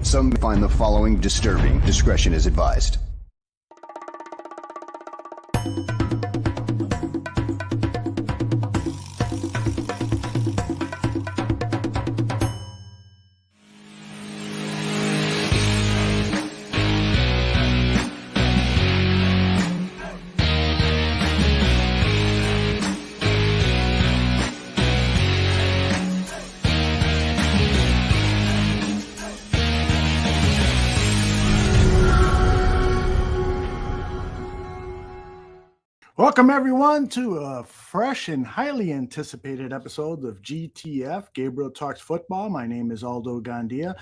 Some find the following disturbing. Discretion is advised. Welcome, everyone, to a fresh and highly anticipated episode of GTF, Gabriel Talks Football. My name is Aldo Gandia.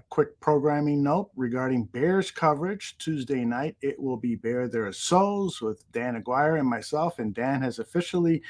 Quick programming note regarding Bears coverage. Tuesday night, it will be Bear Their Souls with Dan Aguirre and myself, and Dan has officially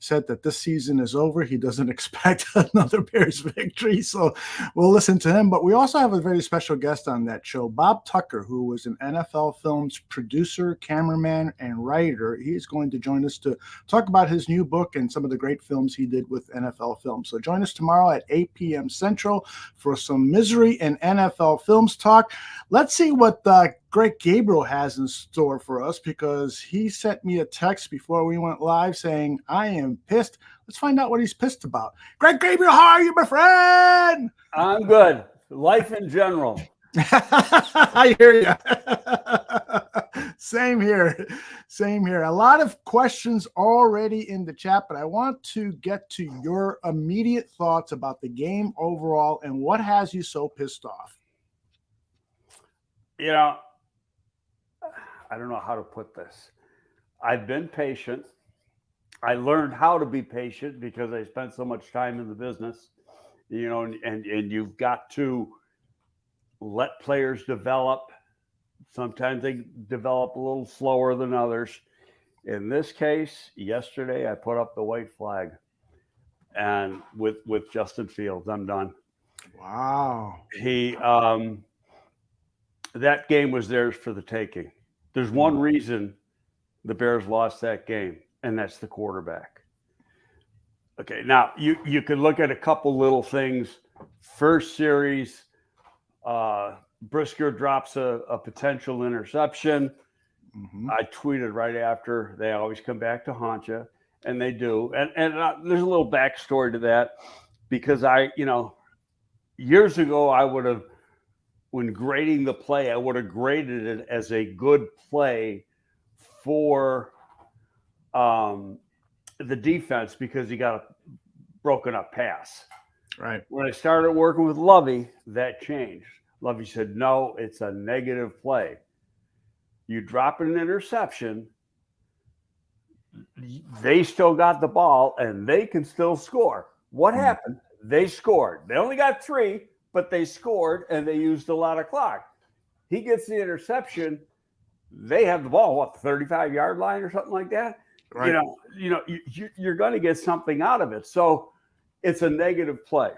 said that this season is over. He doesn't expect another Bears victory, so we'll listen to him. But we also have a very special guest on that show, Bob Tucker, who was an NFL Films producer, cameraman, and writer. He's going to join us to talk about his new book and some of the great films he did with NFL Films. So join us tomorrow at 8 p.m. Central for some misery and NFL Films talk. Let's see what Greg Gabriel has in store for us, because he sent me a text before we went live saying, I am pissed. Let's find out what he's pissed about. Greg Gabriel, how are you, my friend? I'm good. Life in general. I hear you. Same here. Same here. A lot of questions already in the chat, but I want to get to your immediate thoughts about the game overall and what has you so pissed off. You know, I don't know how to put this. I've been patient. I learned how to be patient because I spent so much time in the business, you know, and you've got to let players develop. Sometimes they develop a little slower than others. In this case, yesterday, I put up the white flag, and with Justin Fields, I'm done. Wow. That game was theirs for the taking. There's one reason the Bears lost that game, and that's the quarterback. Okay, now you could look at a couple little things. First series, Brisker drops a potential interception. Mm-hmm. I tweeted right after, they always come back to haunt you, and they do. And there's a little backstory to that, because years ago I would have, when grading the play, I would have graded it as a good play for the defense because he got a broken up pass. Right. When I started working with Lovey, that changed. Lovey said, no, it's a negative play. You drop an interception, they still got the ball, and they can still score. What happened? They scored. They only got 3, but they scored, and they used a lot of clock. He gets the interception. They have the ball, the 35-yard line or something like that? Right. You're going to get something out of it. So it's a negative play.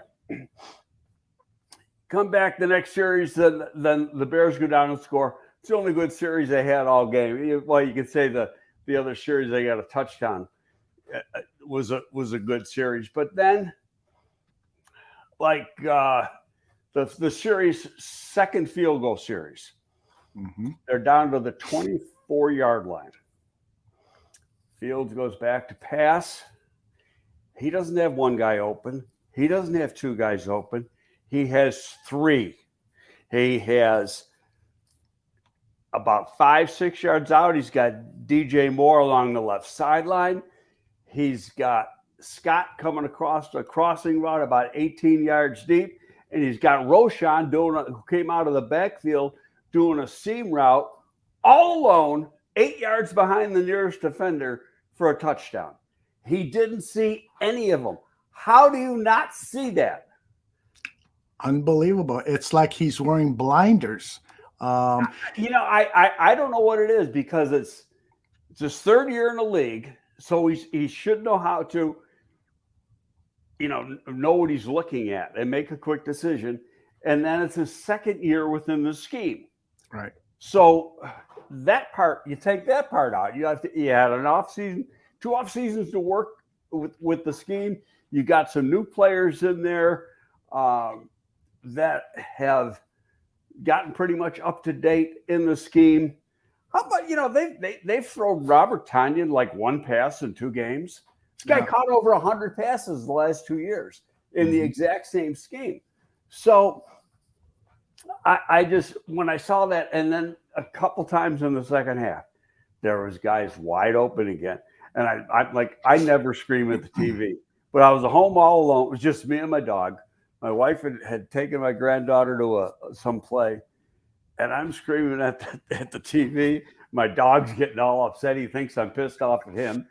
Come back the next series, then the Bears go down and score. It's the only good series they had all game. Well, you could say the other series they got a touchdown was a good series. But then, like the series, second field goal series, they're down to the 24-yard line. Fields goes back to pass. He doesn't have one guy open. He doesn't have 2 guys open. He has 3. He has about 5-6 yards out. He's got DJ Moore along the left sideline. He's got Scott coming across a crossing route about 18 yards deep. And he's got Roshan who came out of the backfield doing a seam route all alone, 8 yards behind the nearest defender for a touchdown. He didn't see any of them. How do you not see that? Unbelievable. It's like he's wearing blinders. I don't know what it is, because it's his 3rd year in the league, so he should know how to, know what he's looking at and make a quick decision. And then it's his 2nd year within the scheme. Right. So that part, you take that part out. You had an off season, 2 off seasons to work with the scheme. You got some new players in there that have gotten pretty much up to date in the scheme. How about, they've thrown Robert Tonyan like one pass in 2 games. This guy caught over 100 passes the last 2 years in the exact same scheme. So I just, when I saw that, and then a couple times in the second half, there was guys wide open again. And I never scream at the TV, but I was at home all alone. It was just me and my dog. My wife had taken my granddaughter to some play. And I'm screaming at the TV. My dog's getting all upset. He thinks I'm pissed off at him.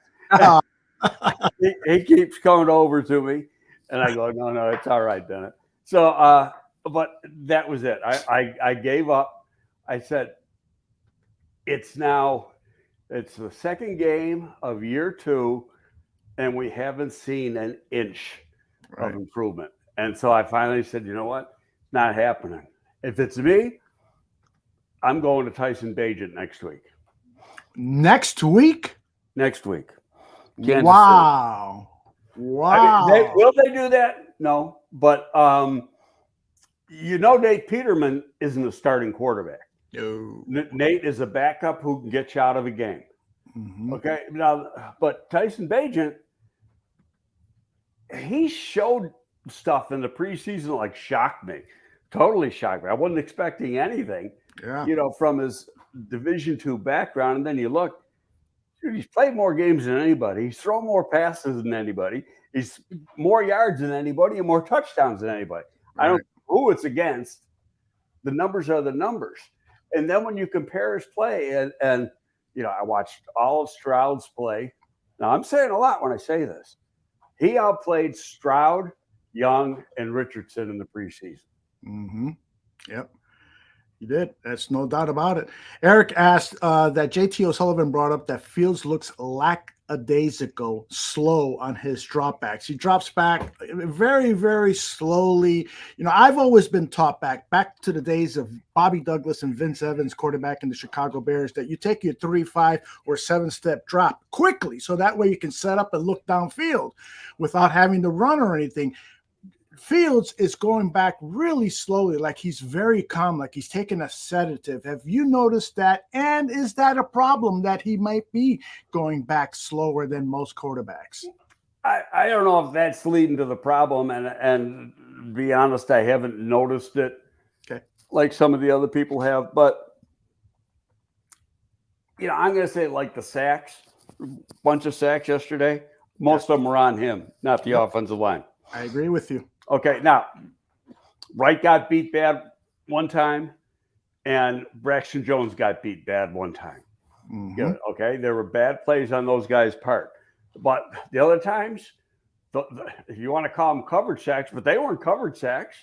He keeps coming over to me. And I go, no, it's all right, Bennett. So, but that was it. I gave up. I said, it's the second game of year 2, and we haven't seen an inch of improvement. And so I finally said, you know what? Not happening. If it's me, I'm going to Tyson Bagent next week. Next week? Next week. Wow. Wow. I mean, will they do that? No. But, Nate Peterman isn't a starting quarterback. No. Nate is a backup who can get you out of a game. Mm-hmm. Okay. Now, but Tyson Bagent, he showed stuff in the preseason like shocked me. Totally shocked me. I wasn't expecting anything. Yeah. From his Division II background. And then you look, dude, he's played more games than anybody. He's thrown more passes than anybody. He's more yards than anybody and more touchdowns than anybody. Right. I don't know who it's against. The numbers are the numbers. And then when you compare his play, and I watched all of Stroud's play. Now, I'm saying a lot when I say this. He outplayed Stroud, Young, and Richardson in the preseason. Mm-hmm. Yep. He did. That's no doubt about it. Eric asked that JT O'Sullivan brought up that Fields looks lackadaisical, slow on his dropbacks. He drops back very, very slowly. I've always been taught back to the days of Bobby Douglas and Vince Evans, quarterback in the Chicago Bears, that you take your 3, 5, or 7-step drop quickly, so that way you can set up and look downfield without having to run or anything. Fields is going back really slowly, like he's very calm, like he's taking a sedative. Have you noticed that? And is that a problem that he might be going back slower than most quarterbacks? I don't know if that's leading to the problem. And to be honest, I haven't noticed it like some of the other people have. But, I'm going to say like the sacks, bunch of sacks yesterday. Most of them were on him, not the offensive line. I agree with you. Okay, now, Wright got beat bad one time, and Braxton Jones got beat bad one time. Mm-hmm. Okay, there were bad plays on those guys' part. But the other times, if you want to call them coverage sacks, but they weren't coverage sacks.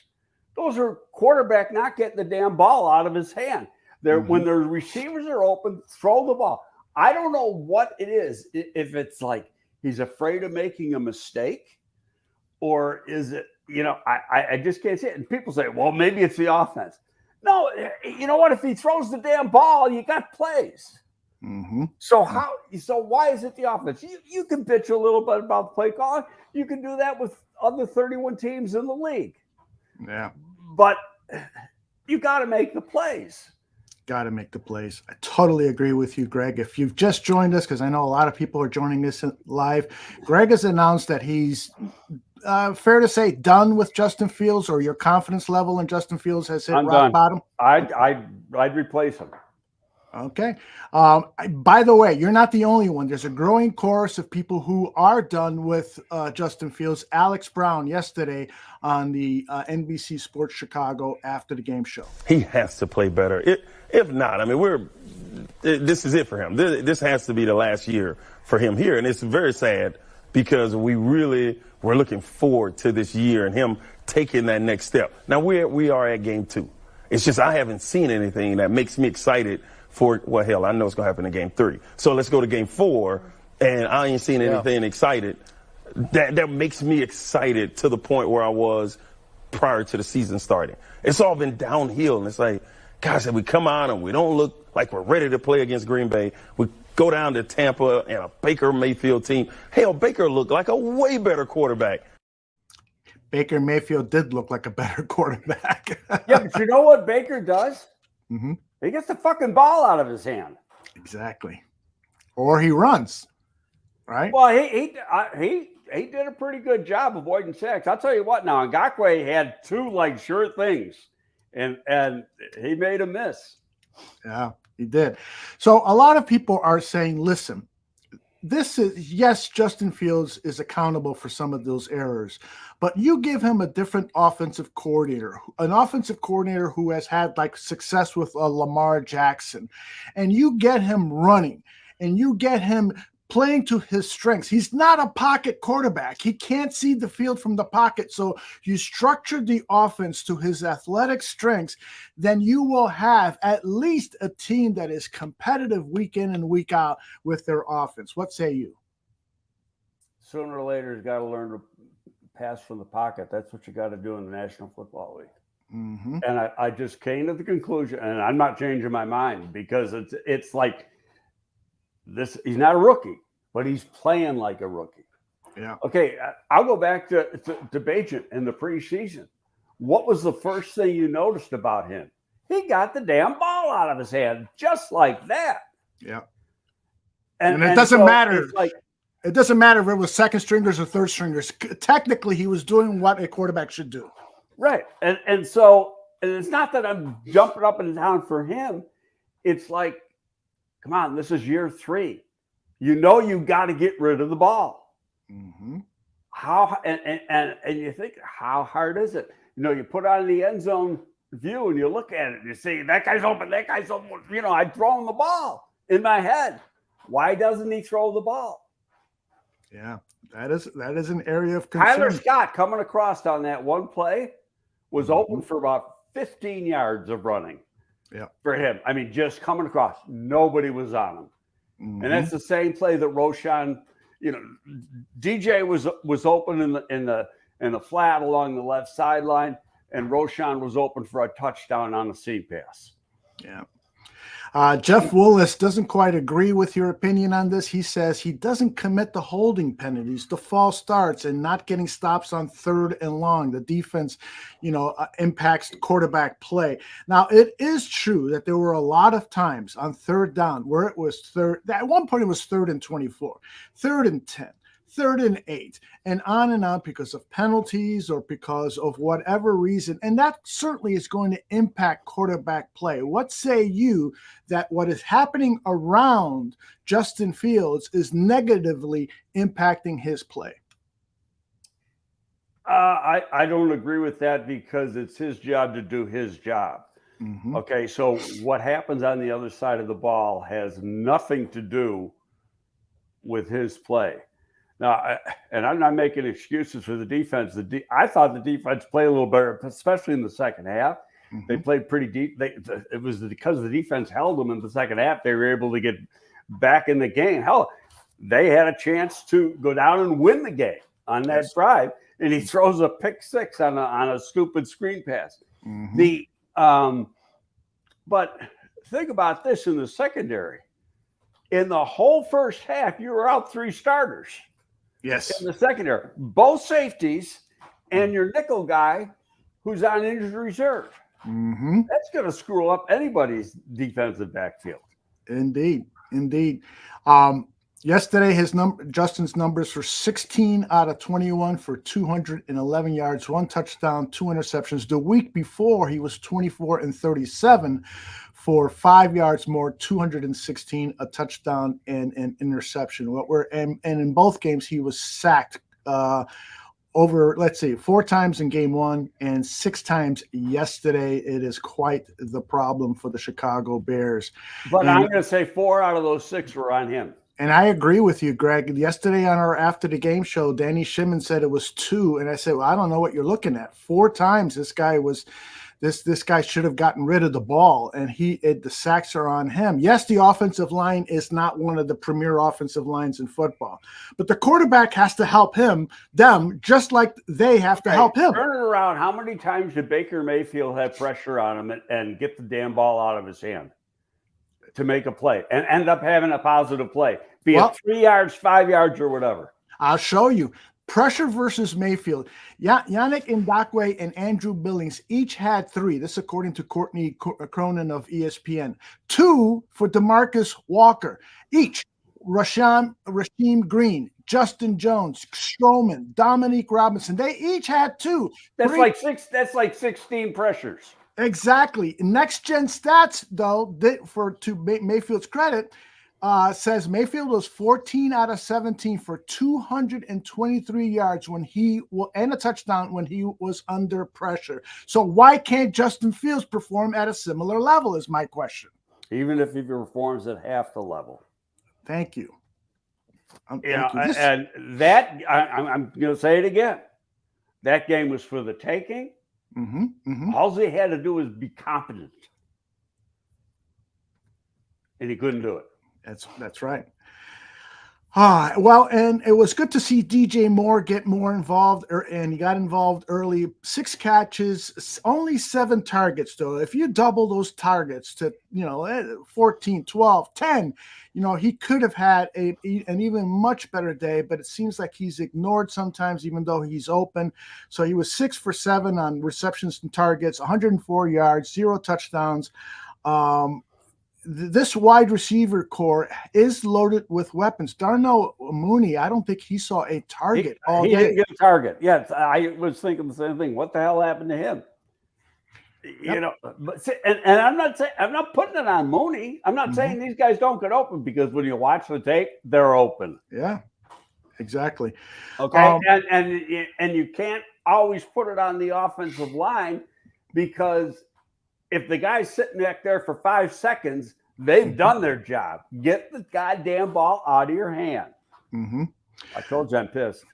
Those are quarterback not getting the damn ball out of his hand. When the receivers are open, throw the ball. I don't know what it is, if it's like he's afraid of making a mistake, or is it, I just can't see it. And people say, well, maybe it's the offense. No, you know what? If he throws the damn ball, you got plays. Mm-hmm. So why is it the offense? You can bitch a little bit about play calling. You can do that with other 31 teams in the league. Yeah. But you got to make the plays. Got to make the plays. I totally agree with you, Greg. If you've just joined us, because I know a lot of people are joining us live, Greg has announced that he's fair to say done with Justin Fields, or your confidence level in Justin Fields has hit rock bottom. I'd replace him. Okay. By the way, you're not the only one. There's a growing chorus of people who are done with Justin Fields. Alex Brown yesterday on the NBC Sports Chicago after the game show. He has to play better. If not, I mean, this is it for him. This has to be the last year for him here. And it's very sad because we really were looking forward to this year and him taking that next step. Now we are at game 2. It's just I haven't seen anything that makes me excited for, well, hell, I know it's going to happen in game 3. So let's go to game 4, and I ain't seen anything excited. That makes me excited to the point where I was prior to the season starting. It's all been downhill, and it's like, gosh, we come out and we don't look like we're ready to play against Green Bay. We go down to Tampa and a Baker Mayfield team. Hell, Baker looked like a way better quarterback. Baker Mayfield did look like a better quarterback. Yeah, but you know what Baker does? Mm-hmm. He gets the fucking ball out of his hand. Exactly. Or he runs, right? Well, he did a pretty good job avoiding sacks. I'll tell you what. Now, Ngakoue had two like sure things, and he made a miss. Yeah, he did. So a lot of people are saying, listen, this is, yes, Justin Fields is accountable for some of those errors, but you give him a different offensive coordinator, an offensive coordinator who has had like success with Lamar Jackson, and you get him running and you get him playing to his strengths. He's not a pocket quarterback. He can't see the field from the pocket. So you structure the offense to his athletic strengths, then you will have at least a team that is competitive week in and week out with their offense. What say you? Sooner or later, he's got to learn to pass from the pocket. That's what you got to do in the National Football League. Mm-hmm. And I just came to the conclusion, and I'm not changing my mind, because it's like this. He's not a rookie, but he's playing like a rookie. Yeah. Okay, I'll go back to Bagent in the preseason. What was the first thing you noticed about him? He got the damn ball out of his hand just like that. Yeah. And it doesn't matter. Like, it doesn't matter if it was second stringers or third stringers. Technically, he was doing what a quarterback should do. Right. And so it's not that I'm jumping up and down for him. It's like, come on, this is year 3. You know you got to get rid of the ball. Mm-hmm. How and you think, how hard is it? You know, you put on the end zone view and you look at it and you see that guy's open, that guy's open. You know, I throw him the ball in my head. Why doesn't he throw the ball? Yeah, that is an area of concern. Tyler Scott coming across on that one play was open for about 15 yards of running. Yeah, for him. I mean, just coming across, nobody was on him. Mm-hmm. And that's the same play that Roshan, you know, DJ was open in the flat along the left sideline, and Roshan was open for a touchdown on a seam pass. Yeah. Jeff Willis doesn't quite agree with your opinion on this. He says he doesn't commit the holding penalties, the false starts, and not getting stops on 3rd and long. The defense, impacts quarterback play. Now, it is true that there were a lot of times on 3rd down where it was at one point it was 3rd and 24, 3rd and 10. 3rd and 8, and on because of penalties or because of whatever reason. And that certainly is going to impact quarterback play. What say you that what is happening around Justin Fields is negatively impacting his play? I don't agree with that, because it's his job to do his job. Mm-hmm. Okay, so what happens on the other side of the ball has nothing to do with his play. Now, and I'm not making excuses for the defense. I thought the defense played a little better, especially in the second half. Mm-hmm. They played pretty deep. It was because the defense held them in the second half. They were able to get back in the game. Hell, they had a chance to go down and win the game on that drive, and he throws a pick 6 on a stupid screen pass. Mm-hmm. But think about this in the secondary. In the whole first half, you were out 3 starters. Yes. In the secondary, both safeties and your nickel guy who's on injured reserve. Mm-hmm. That's going to screw up anybody's defensive backfield. Indeed. Yesterday, Justin's numbers were 16 out of 21 for 211 yards, 1 touchdown, 2 interceptions. The week before, he was 24 and 37 for 5 yards more, 216, a touchdown and an interception. And in both games, he was sacked over, 4 times in game 1 and 6 times yesterday. It is quite the problem for the Chicago Bears. But I'm going to say 4 out of those 6 were on him. And I agree with you, Greg. Yesterday on our After the Game show, Danny Shimon said it was 2. And I said, well, I don't know what you're looking at. 4 times this guy should have gotten rid of the ball, and the sacks are on him. Yes, the offensive line is not one of the premier offensive lines in football, but the quarterback has to help them just like they have to help him. Turn it around. How many times did Baker Mayfield have pressure on him and get the damn ball out of his hand to make a play and end up having a positive play, be it 3 yards, 5 yards, or whatever? I'll show you. Pressure versus Mayfield. Yannick Ngakoue and Andrew Billings each had 3. This according to Courtney Cronin of ESPN. 2 for DeMarcus Walker. Each Rasheem Green, Justin Jones, Strowman, Dominique Robinson. They each had 2. That's like 16 pressures. Exactly. Next Gen Stats, though, to Mayfield's credit, says Mayfield was 14 out of 17 for 223 yards and a touchdown when he was under pressure. So why can't Justin Fields perform at a similar level is my question. Even if he performs at half the level. Thank you. And that, I'm going to say it again. That game was for the taking. All he had to do was be competent. And he couldn't do it. That's right. Well, and it was good to see DJ Moore get more involved, and he got involved early. 6 catches, only 7 targets, though. If you double those targets to, 14, 12, 10, he could have had an even much better day, but it seems like he's ignored sometimes, even though he's open. So he was 6 for 7 on receptions and targets, 104 yards, 0 touchdowns. This wide receiver core is loaded with weapons. Darnell Mooney, I don't think he saw a target all day. He didn't get a target. Yes, I was thinking the same thing. What the hell happened to him? Yep. And I'm not putting it on Mooney. I'm not saying these guys don't get open, because when you watch the tape, they're open. Yeah, exactly. Okay, and you can't always put it on the offensive line, because if the guy's sitting back there for 5 seconds, they've done their job. Get the goddamn ball out of your hand. I told you I'm pissed.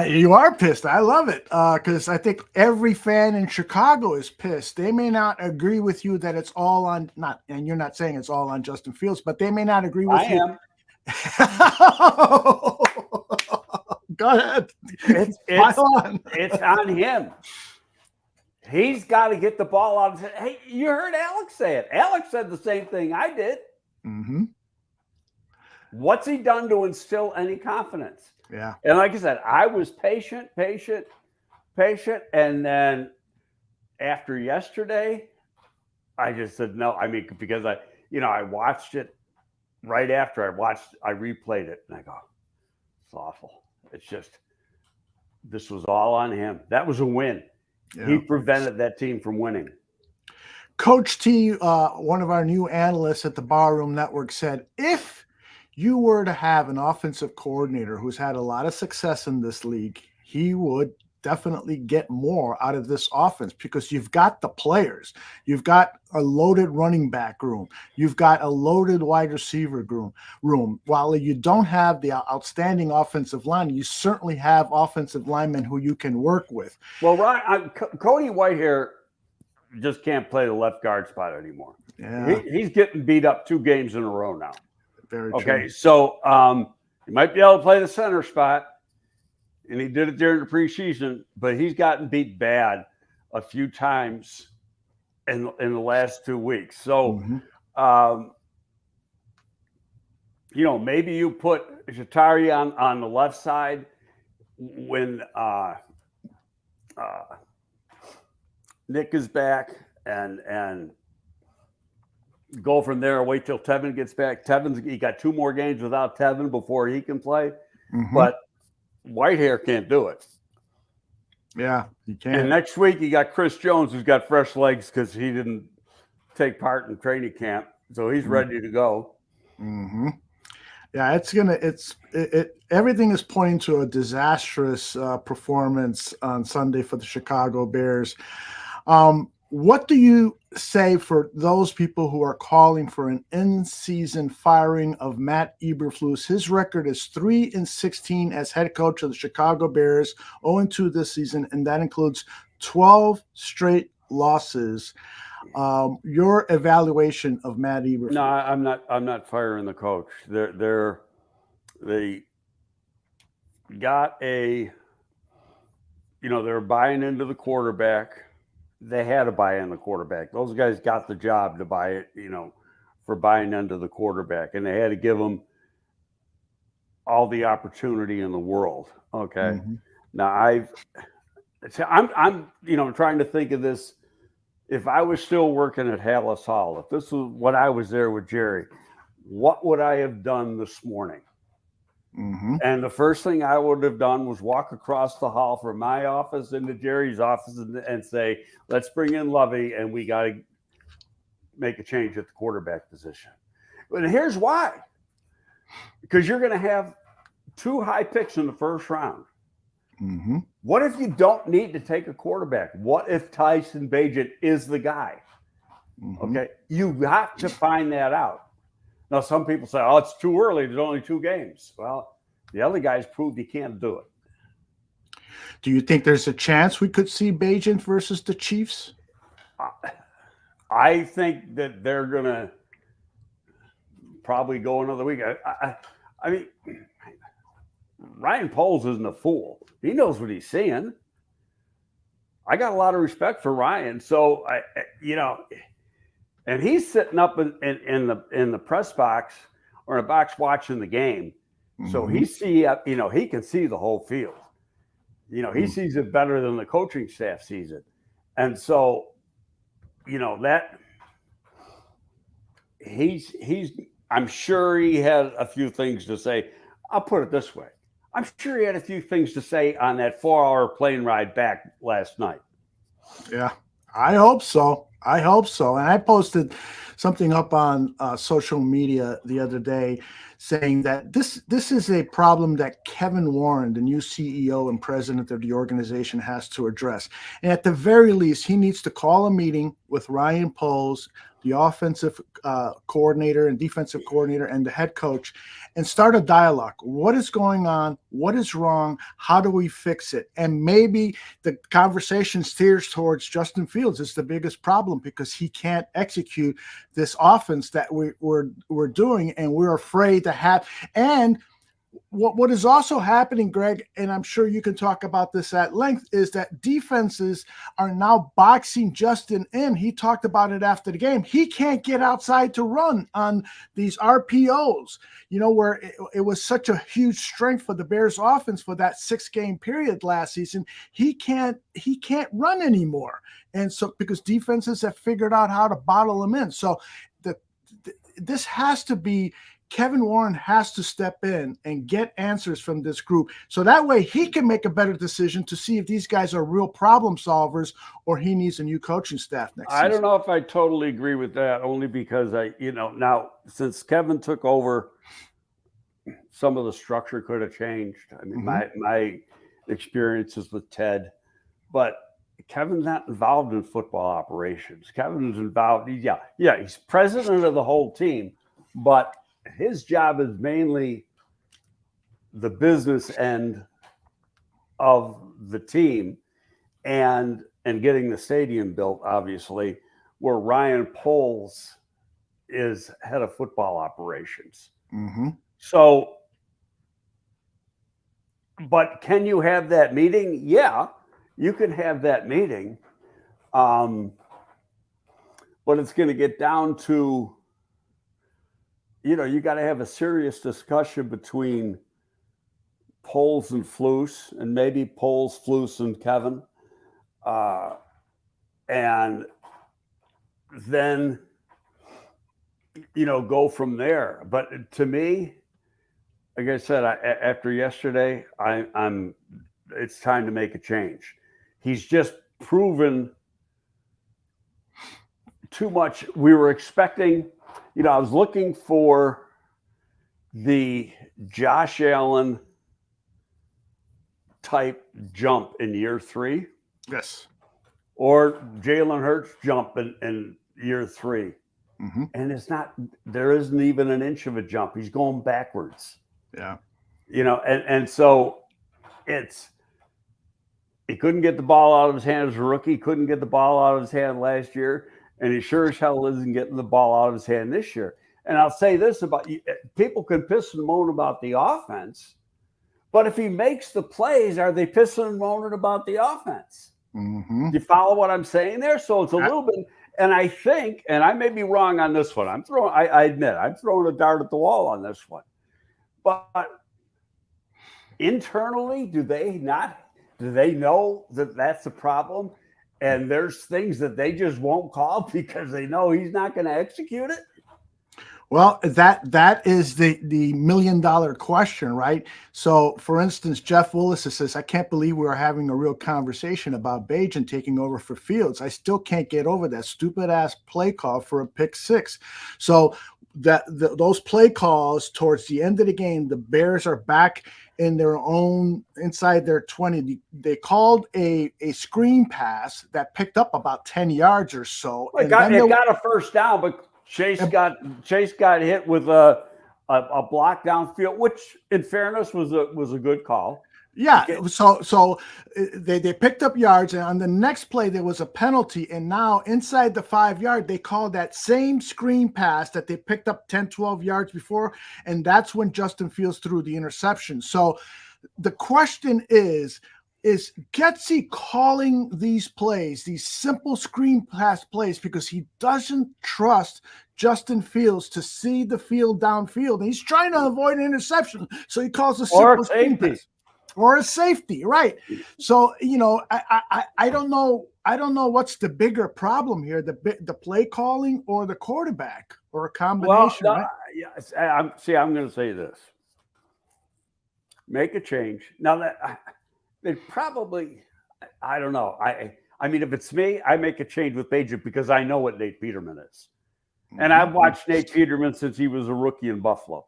You are pissed. I love it, because I think every fan in Chicago is pissed. They may not agree with you that it's all on and you're not saying it's all on Justin Fields, but they may not agree with you. Go ahead. It's on him. He's got to get the ball out. Hey, you heard Alex say it. Alex said the same thing I did. What's he done to instill any confidence? Yeah. And like I said, I was patient. And then after yesterday, I just said no. I mean, because I watched it right after I replayed it, and I go, it's awful. It's just, this was all on him. That was a win. Yeah. He prevented that team from winning. Coach T, one of our new analysts at the Barroom Network, said, if you were to have an offensive coordinator who's had a lot of success in this league, he would definitely get more out of this offense, because you've got the players. You've got a loaded running back room. You've got a loaded wide receiver room. While you don't have the outstanding offensive line, you certainly have offensive linemen who you can work with. Well, Cody Whitehair just can't play the left guard spot anymore. Yeah. He's getting beat up 2 games in a row now. Very okay, true. So he might be able to play the center spot, and he did it during the preseason, but he's gotten beat bad a few times in the last 2 weeks. So, maybe you put Shatari on the left side when Nick is back, and go from there. Wait till Tevin gets back. He got 2 more games without Tevin before he can play, but Whitehair can't do it. Yeah, he can't. And next week you got Chris Jones, who's got fresh legs because he didn't take part in training camp, so he's ready to go. Yeah, everything is pointing to a disastrous performance on Sunday for the Chicago Bears. What do you say for those people who are calling for an in-season firing of Matt Eberflus? His record is 3-16 as head coach of the Chicago Bears, 0-2 this season, and that includes 12 straight losses. Your evaluation of Matt Eberflus? No, I'm not firing the coach. They got they're buying into the quarterback. They had to buy in the quarterback. Those guys got the job to buy it, for buying into the quarterback. And they had to give him all the opportunity in the world. Okay. Mhm. Now I'm trying to think of this. If I was still working at Hallis Hall, if this was when I was there with Jerry, what would I have done this morning? Mhm. And the first thing I would have done was walk across the hall from my office into Jerry's office and say, let's bring in Lovey, and we got to make a change at the quarterback position. But here's why. Because you're going to have 2 high picks in the first round. Mm-hmm. What if you don't need to take a quarterback? What if Tyson Bagent is the guy? Mm-hmm. Okay. You have to find that out. Now, some people say, oh, it's too early. There's only 2 games. Well, the other guys proved you can't do it. Do you think there's a chance we could see Bagent versus the Chiefs? I think that they're going to probably go another week. I mean, Ryan Poles isn't a fool. He knows what he's seeing. I got a lot of respect for Ryan. So, and he's sitting up in the press box or in a box watching the game. So he can see the whole field. He sees it better than the coaching staff sees it. And so, that I'm sure he had a few things to say. I'll put it this way. I'm sure he had a few things to say on that 4-hour plane ride back last night. Yeah, I hope so. And I posted something up on social media the other day saying that this is a problem that Kevin Warren, the new CEO and president of the organization, has to address. And at the very least, he needs to call a meeting with Ryan Poles, the offensive coordinator and defensive coordinator, and the head coach, and start a dialogue. What is going on? What is wrong? How do we fix it? And maybe the conversation steers towards Justin Fields is the biggest problem because he can't execute this offense that we're doing, and we're afraid to have. And what is also happening, Greg, and I'm sure you can talk about this at length, is that defenses are now boxing Justin in. He talked about it after the game. He can't get outside to run on these RPOs, where it was such a huge strength for the Bears offense for that 6-game period last season. He can't run anymore. And so because defenses have figured out how to bottle him in. So this has to be Kevin Warren has to step in and get answers from this group so that way he can make a better decision to see if these guys are real problem solvers or he needs a new coaching staff next season. I don't know if I totally agree with that, only because now since Kevin took over, some of the structure could have changed. I mean, my experiences with Ted, but Kevin's not involved in football operations. Kevin's involved. He's president of the whole team, but his job is mainly the business end of the team and getting the stadium built, obviously, where Ryan Poles is head of football operations. Mm-hmm. So, but can you have that meeting? Yeah, you can have that meeting. But it's going to get down to, you got to have a serious discussion between Poles and Flus, and maybe Poles, Flus, and Kevin. And then, go from there. But to me, like I said, after yesterday, it's time to make a change. He's just proven too much. We were expecting, I was looking for the Josh Allen type jump in year 3. Yes. Or Jalen Hurts jump in year 3. Mm-hmm. And there isn't even an inch of a jump. He's going backwards. Yeah. And so he couldn't get the ball out of his hand as a rookie. He couldn't get the ball out of his hand last year. And he sure as hell isn't getting the ball out of his hand this year. And I'll say this about you: people can piss and moan about the offense, but if he makes the plays, are they pissing and moaning about the offense? Mm-hmm. Do you follow what I'm saying there? So it's a little bit, and I think, and I may be wrong on this one. I admit, I'm throwing a dart at the wall on this one. But internally, do they know that that's a problem? And there's things that they just won't call because they know he's not going to execute it? Well, that is the $1 million question, right? So, for instance, Jeff Willis says, I can't believe we're having a real conversation about Bagent taking over for Fields. I still can't get over that stupid ass play call for a pick six. So those play calls towards the end of the game, the Bears are back in their own inside their 20. They called a screen pass that picked up about 10 yards or so. It got a first down, but Chase got hit with a block downfield, which, in fairness, was a good call. Yeah. Okay. So they picked up yards, and on the next play there was a penalty, and now inside the 5 yard they called that same screen pass that they picked up 10, 12 yards before, and that's when Justin Fields threw the interception. So the question is Getsy calling these plays, these simple screen pass plays, because he doesn't trust Justin Fields to see the field downfield, and he's trying to avoid an interception, so he calls a simple screen pass or a safety, right? So I don't know what's the bigger problem here, the play calling or the quarterback, or a combination. Well, right? I'm going to say this: make a change now. That it probably, I don't know. I mean, if it's me, I make a change with Bagent because I know what Nate Peterman is. And I've watched Nate Peterman since he was a rookie in Buffalo.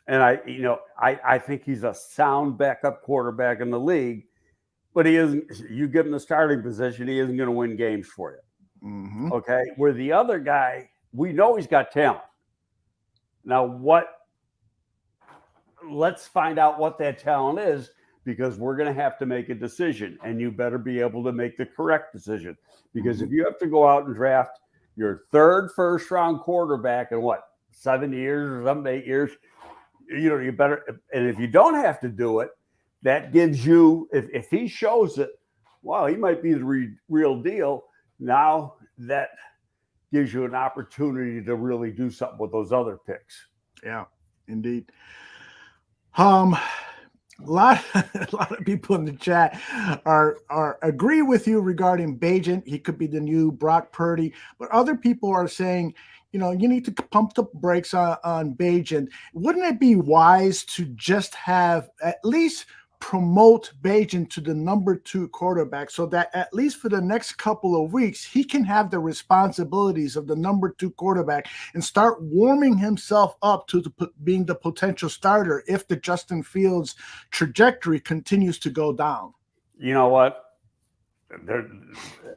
And I think he's a sound backup quarterback in the league, but he isn't. You give him the starting position, he isn't going to win games for you. Mm-hmm. Okay. Where the other guy, we know he's got talent. Now, let's find out what that talent is, because we're going to have to make a decision, and you better be able to make the correct decision. Because if you have to go out and draft your third first-round quarterback in 7 years or 8 years, you better. And if you don't have to do it, that gives you, if he shows it, wow, he might be the real deal. Now that gives you an opportunity to really do something with those other picks. Yeah, indeed. A lot of people in the chat are agree with you regarding Bagent. He could be the new Brock Purdy, but other people are saying, you need to pump the brakes on Bagent. Wouldn't it be wise to just have at least promote Bagent to the number 2 quarterback, so that at least for the next couple of weeks, he can have the responsibilities of the number 2 quarterback and start warming himself up to being the potential starter if the Justin Fields trajectory continues to go down? You know what?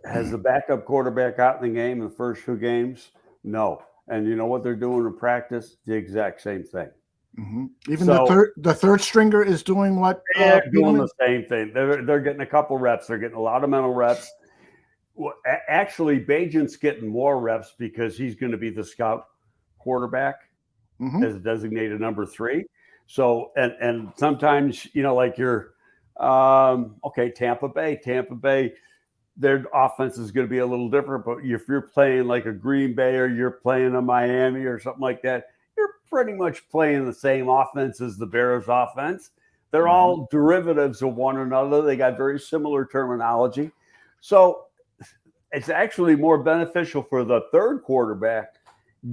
Has the backup quarterback out in the game in the first 2 games? No. And you know what they're doing in practice? The exact same thing. Mm-hmm. Even the third stringer is doing what? They're doing the same thing. They're getting a couple reps. They're getting a lot of mental reps. Well, actually, Bagent's getting more reps because he's going to be the scout quarterback as a designated number 3. So, and sometimes, like Tampa Bay, their offense is going to be a little different. But if you're playing like a Green Bay or you're playing a Miami or something like that, you're pretty much playing the same offense as the Bears offense. They're all derivatives of one another. They got very similar terminology. So it's actually more beneficial for the third quarterback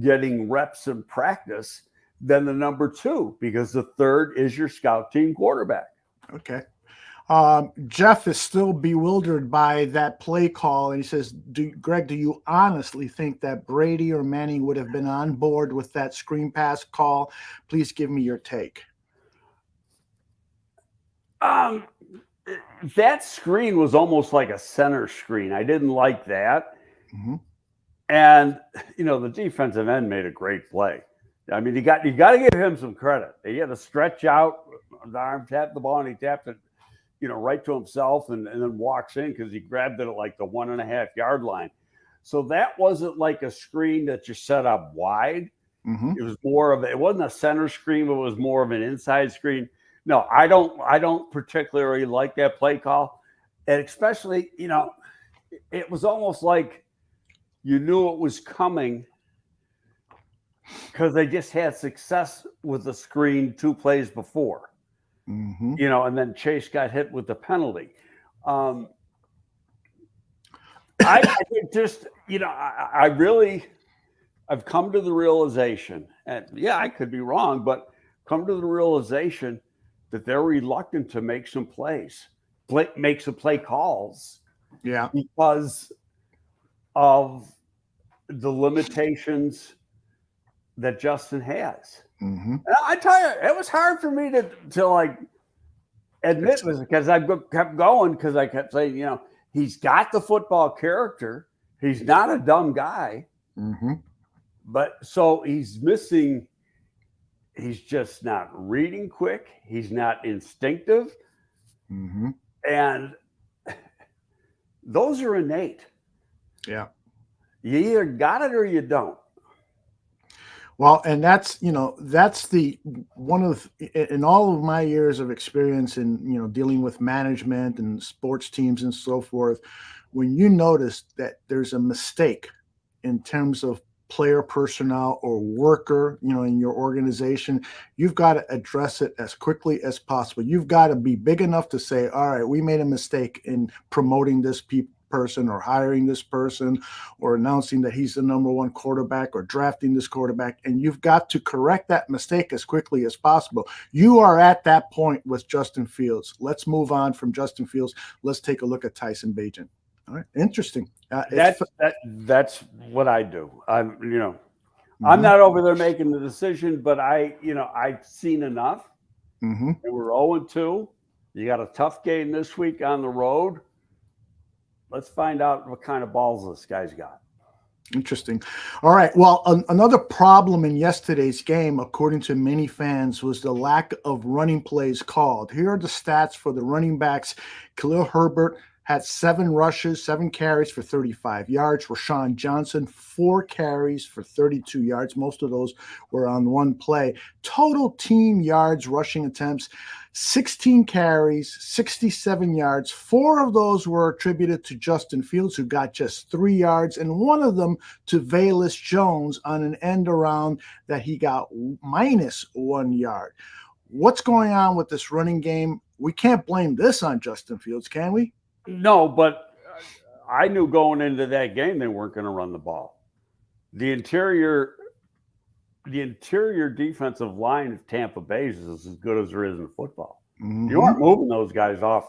getting reps in practice than the number 2, because the third is your scout team quarterback. Okay. Jeff is still bewildered by that play call, and he says, Greg, do you honestly think that Brady or Manning would have been on board with that screen pass call? Please give me your take. That screen was almost like a center screen. I didn't like that. Mm-hmm. And, the defensive end made a great play. I mean, you got to give him some credit. He had to stretch out, the arm tapped the ball, and he tapped it right to himself, and then walks in because he grabbed it at like the 1.5 yard line. So that wasn't like a screen that you set up wide. Mm-hmm. It was it wasn't a center screen, but it was more of an inside screen. No, I don't particularly like that play call. And especially, it was almost like you knew it was coming because they just had success with the screen 2 plays before. Mm-hmm. you know, and then Chase got hit with the penalty. I think just, you know, I've come to the realization, and yeah, I could be wrong, but come to the realization that they're reluctant to make some plays, make some play calls. Yeah. Because of the limitations that Justin has. Mm-hmm. I tell you, it was hard for me to like admit this, because I kept going, because I kept saying, you know, he's got the football character. He's not a dumb guy. Mm-hmm. But so he's missing, he's just not reading quick. He's not instinctive. Mm-hmm. And those are innate. Yeah. You either got it or you don't. Well, and that's, you know, that's the one of, in all of my years of experience in, you know, dealing with management and sports teams and so forth, when you notice that there's a mistake in terms of player personnel or worker, you know, in your organization, you've got to address it as quickly as possible. You've got to be big enough to say, all right, we made a mistake in promoting this person or hiring this person or announcing that he's the number one quarterback or drafting this quarterback. And you've got to correct that mistake as quickly as possible. You are at that point with Justin Fields. Let's move on from Justin Fields. Let's take a look at Tyson Bagent. All right. Interesting. That's what I do. I'm not over there making the decision, but I've seen enough. Mm-hmm. And we're 0-2. You got a tough game this week on the road. Let's find out what kind of balls this guy's got. Interesting. All right. Well, another problem in yesterday's game, according to many fans, was the lack of running plays called. Here are the stats for the running backs. Khalil Herbert had 7 rushes, 7 carries for 35 yards. Rashawn Johnson, 4 carries for 32 yards. Most of those were on one play. Total team yards, rushing attempts, 16 carries, 67 yards. 4 of those were attributed to Justin Fields, who got just 3 yards, and one of them to Velus Jones on an end around that he got minus 1 yard. What's going on with this running game? We can't blame this on Justin Fields, can we? No, but I knew going into that game they weren't going to run the ball. The interior defensive line of Tampa Bay is as good as there is in football. Mm-hmm. You aren't moving those guys off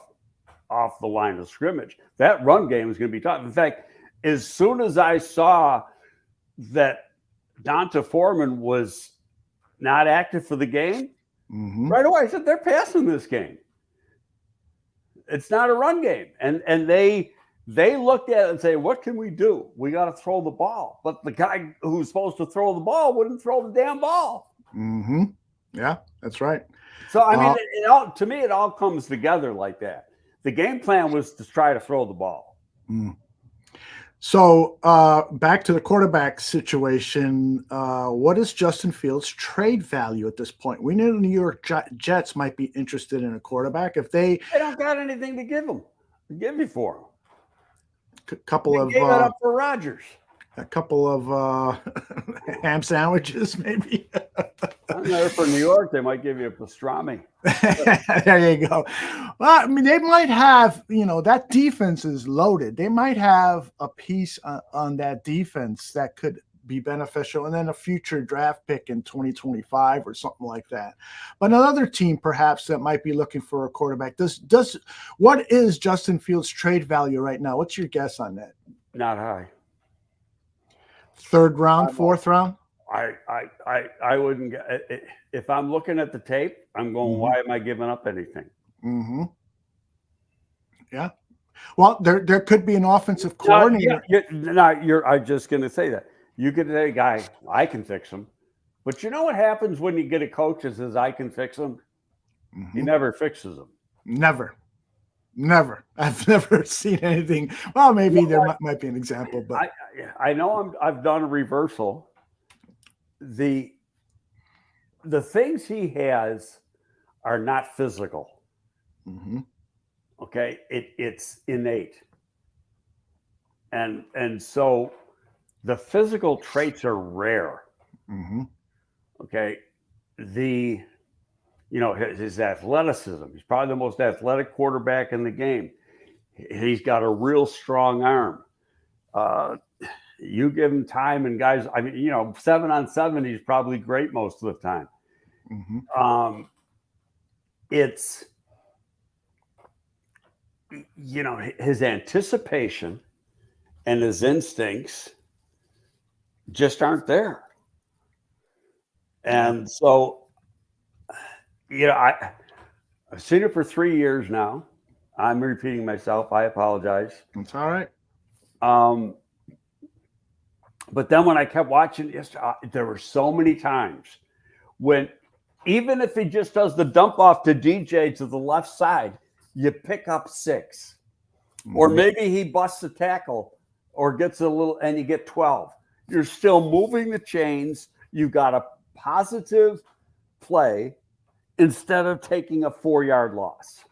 the line of scrimmage. That run game is going to be tough. In fact, as soon as I saw that Donta Foreman was not active for the game, mm-hmm. right away I said, they're passing this game. It's not a run game. And they looked at it and say, what can we do? We got to throw the ball. But the guy who's supposed to throw the ball wouldn't throw the damn ball. Mm-hmm. Yeah, that's right. So, I mean, to me, it all comes together like that. The game plan was to try to throw the ball. Mm. So back to the quarterback situation. What is Justin Fields' trade value at this point? We know the New York Jets might be interested in a quarterback if they don't got anything to give me for him. They gave it up for Rodgers. A couple of ham sandwiches, maybe. I'm there for New York. They might give you a pastrami. There you go. Well, I mean, they might have, that defense is loaded. They might have a piece on that defense that could be beneficial, and then a future draft pick in 2025 or something like that. But another team perhaps that might be looking for a quarterback. What is Justin Fields' trade value right now? What's your guess on that? Not high. 3rd round, 4th round? I wouldn't get, if I'm looking at the tape, I'm going, mm-hmm. why am I giving up anything? Mm-hmm. Yeah. Well, there could be an offensive coordinator. I'm just going to say that. You could say, guy, I can fix him. But you know what happens when you get a coach that says, I can fix him? Mm-hmm. He never fixes them. Never. I've never seen anything. Well, maybe there might be an example, but I know I've done a reversal. The things he has are not physical. Mm-hmm. Okay, it's innate, and so the physical traits are rare. Mm-hmm. Okay, the his athleticism. He's probably the most athletic quarterback in the game. He's got a real strong arm. You give him time, and guys, 7-on-7, he's probably great most of the time. Mm-hmm. It's, his anticipation and his instincts just aren't there. And so, I've seen it for 3 years now. I'm repeating myself. I apologize. It's all right. But then when I kept watching, there were so many times when, even if he just does the dump off to DJ to the left side, you pick up 6. Mm-hmm. Or maybe he busts a tackle or gets a little, and you get 12. You're still moving the chains. You got a positive play instead of taking a 4-yard loss.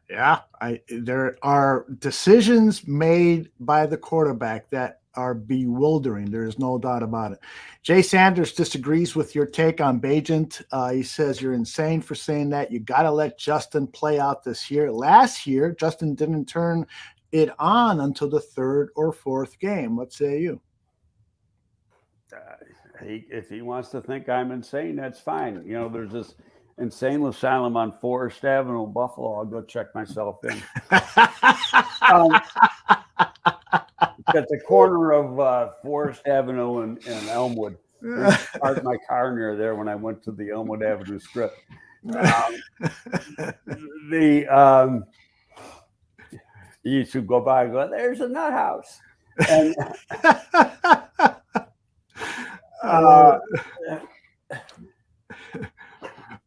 Yeah, there are decisions made by the quarterback that are bewildering. There is no doubt about it. Jay Sanders disagrees with your take on Bagent. He says you're insane for saying that. You got to let Justin play out this year. Last year, Justin didn't turn it on until the 3rd or 4th game. What say you? If he wants to think I'm insane, that's fine. There's this insane asylum on Forest Avenue in Buffalo. I'll go check myself in. At the corner of Forest Avenue and Elmwood. I parked my car near there when I went to the Elmwood Avenue strip. You used to go by and go, there's a nut house. And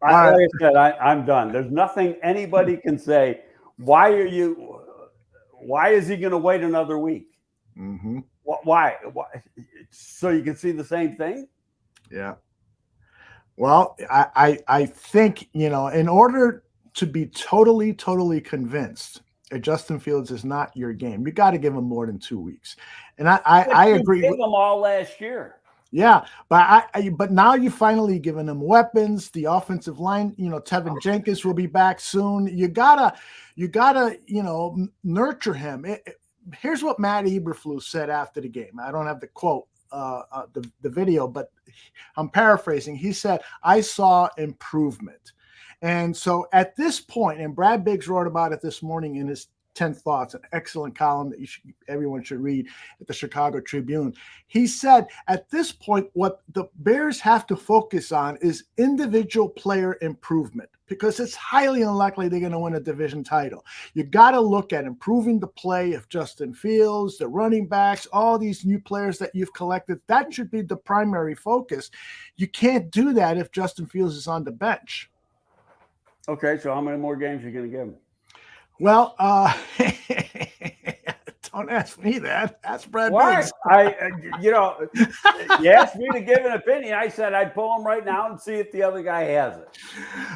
like I said, I'm done. There's nothing anybody can say. Why is he going to wait another week? Mm-hmm. Why? So you can see the same thing? Yeah. Well, I think, in order to be totally convinced that Justin Fields is not your game, you got to give him more than 2 weeks. And I agree. Gave them all last year. Yeah, but now you've finally given him weapons. The offensive line, Tevin Jenkins will be back soon. You gotta, nurture him. Here's what Matt Eberflus said after the game. I don't have the quote, the video, but I'm paraphrasing. He said, "I saw improvement," and so at this point, and Brad Biggs wrote about it this morning in his 10 Thoughts, an excellent column that everyone should read at the Chicago Tribune. He said, at this point, what the Bears have to focus on is individual player improvement, because it's highly unlikely they're going to win a division title. You got to look at improving the play of Justin Fields, the running backs, all these new players that you've collected. That should be the primary focus. You can't do that if Justin Fields is on the bench. Okay, so how many more games are you going to give him? Well, don't ask me that. Ask Brad Biggs. You asked me to give an opinion. I said I'd pull him right now and see if the other guy has it.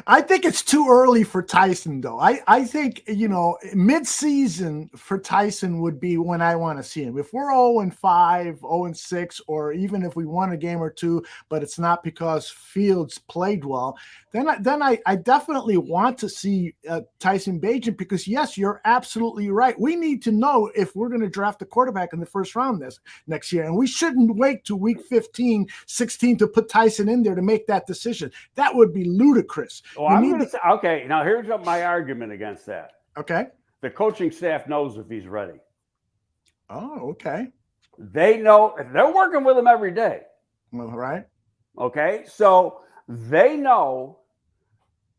I think it's too early for Tyson, though. I think, mid-season for Tyson would be when I want to see him. If we're 0-5, 0-6, or even if we won a game or two, but it's not because Fields played well, then I definitely want to see Tyson Bagent, because, yes, you're absolutely right. We need to know if we're going to draft a quarterback in the first round next year, and we shouldn't wait to week 15, 16 to put Tyson in there to make that decision. That would be ludicrous. Well, I'm going to say, okay, now here's my argument against that. Okay. The coaching staff knows if he's ready. Oh, okay. They know. They're working with him every day. All right. Okay, so they know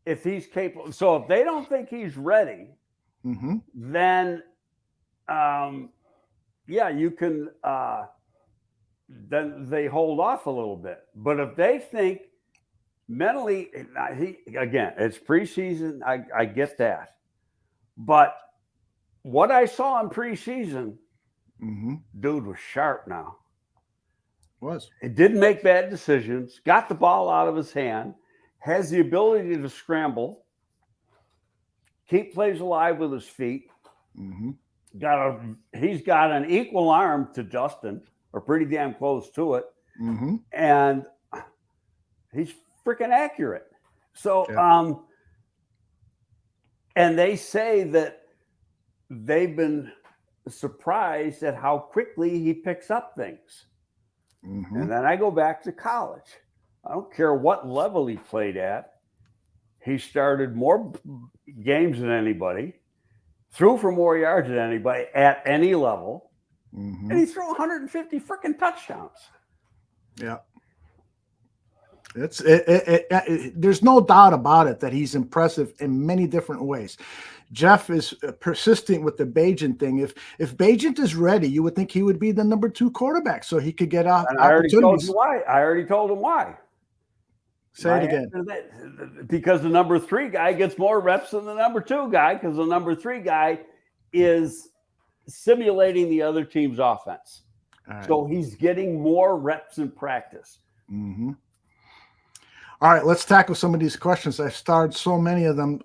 if he's capable. So if they don't think he's ready, mm-hmm. then you can then they hold off a little bit. But if they think mentally, it's preseason, I get that. But what I saw in preseason, mm-hmm. dude was sharp now. It didn't make bad decisions, got the ball out of his hand, has the ability to scramble, keep plays alive with his feet. Mm-hmm. He's got an equal arm to Justin, or pretty damn close to it. Mm-hmm. And he's freaking accurate. So, and they say that they've been surprised at how quickly he picks up things. Mm-hmm. And then I go back to college. I don't care what level he played at. He started more games than anybody, threw for more yards than anybody at any level, Mm-hmm. and he threw 150 freaking touchdowns. Yeah. There's no doubt about it that he's impressive in many different ways. Jeff is persistent with the Bagent thing. If Bagent is ready, you would think he would be the number 2 quarterback, so he could get And I already told you why. I already told him why. Say it again. Because the number 3 guy gets more reps than the number 2 guy, because the number 3 guy is simulating the other team's offense. Right. So he's getting more reps in practice. Mm-hmm. All right, let's tackle some of these questions. I've started so many of them.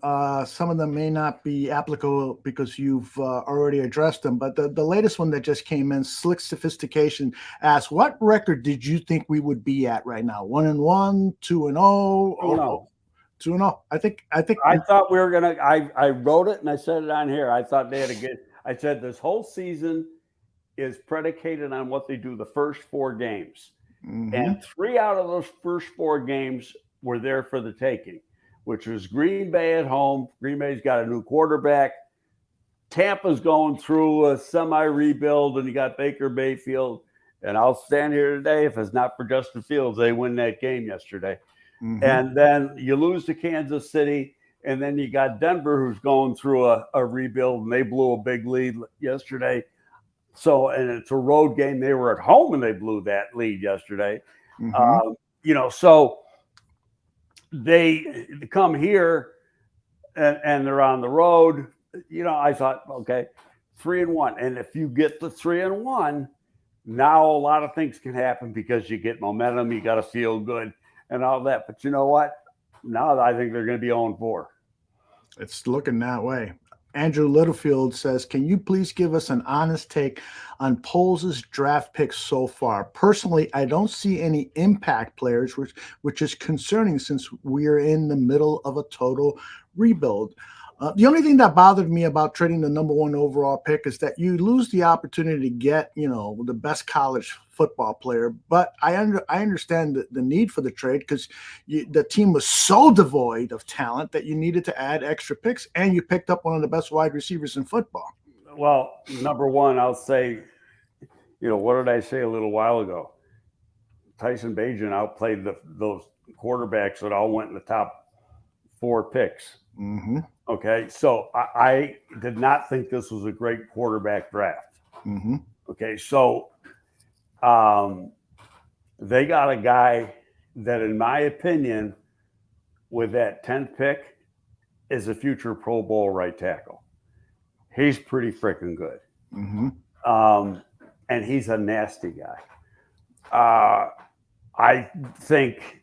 Some of them may not be applicable because you've already addressed them. But the latest one that just came in, Slick Sophistication, asks, what record did you think we would be at right now? 1-1, 2-0? 2-0. 2-0. I think I thought we were gonna. I wrote it and I said it on here. I thought they had to get. I said this whole season is predicated on what they do the first 4 games. Mm-hmm. And 3 out of those first 4 games were there for the taking, which was Green Bay at home. Green Bay's got a new quarterback. Tampa's going through a semi-rebuild, and you got Baker Mayfield. And I'll stand here today, if it's not for Justin Fields, they win that game yesterday. Mm-hmm. And then you lose to Kansas City, and then you got Denver, who's going through a rebuild, and they blew a big lead yesterday. So, and it's a road game. They were at home and they blew that lead yesterday. Mm-hmm. So they come here and they're on the road. I thought, okay, 3-1. And if you get the 3-1, now a lot of things can happen because you get momentum, you got to feel good and all that. But you know what? Now I think they're going to be 0-4. It's looking that way. Andrew Littlefield says, can you please give us an honest take on Poles' draft picks so far? Personally, I don't see any impact players, which is concerning since we're in the middle of a total rebuild. The only thing that bothered me about trading the number 1 overall pick is that you lose the opportunity to get, the best college football player. But I understand the need for the trade because the team was so devoid of talent that you needed to add extra picks, and you picked up one of the best wide receivers in football. Well, number 1, I'll say, what did I say a little while ago? Tyson Bagent outplayed those quarterbacks that all went in the top 4 picks. Mm-hmm. Okay, so I did not think this was a great quarterback draft. Mm-hmm. Okay, so they got a guy that, in my opinion, with that 10th pick, is a future Pro Bowl right tackle. He's pretty freaking good. Mm-hmm. And he's a nasty guy. I think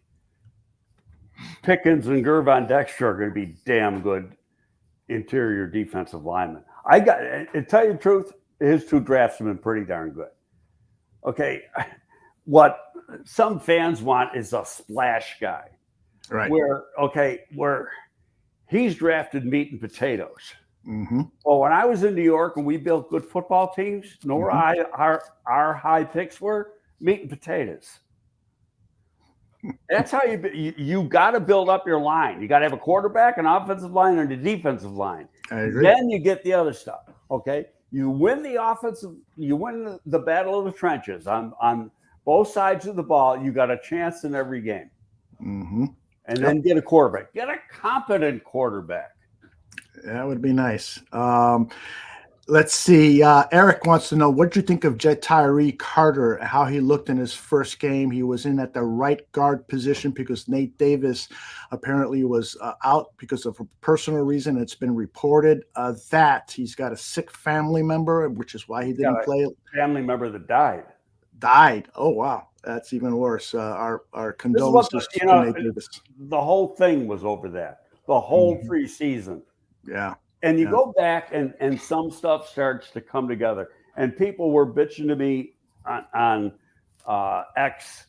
Pickens and Gervon Dexter are going to be damn good interior defensive linemen. To tell you the truth, his 2 drafts have been pretty darn good. Okay, what some fans want is a splash guy. Right. Where he's drafted meat and potatoes. Mm-hmm. Well, when I was in New York and we built good football teams, our high picks were meat and potatoes. That's how you got to build up your line. You got to have a quarterback, an offensive line, and a defensive line. I agree. Then you get the other stuff. Okay, you win the battle of the trenches on both sides of the ball. You got a chance in every game. Mm-hmm. And then get a quarterback. Get a competent quarterback. That would be nice. Let's see. Eric wants to know, what do you think of Tyree Carter, how he looked in his first game? He was in at the right guard position because Nate Davis apparently was out because of a personal reason. It's been reported that he's got a sick family member, which is why he didn't play. Family member that died. Died. Oh, wow. That's even worse. Our condolences to Nate Davis. The whole thing was over that. The whole preseason. Yeah. And you go back and some stuff starts to come together. And people were bitching to me on X,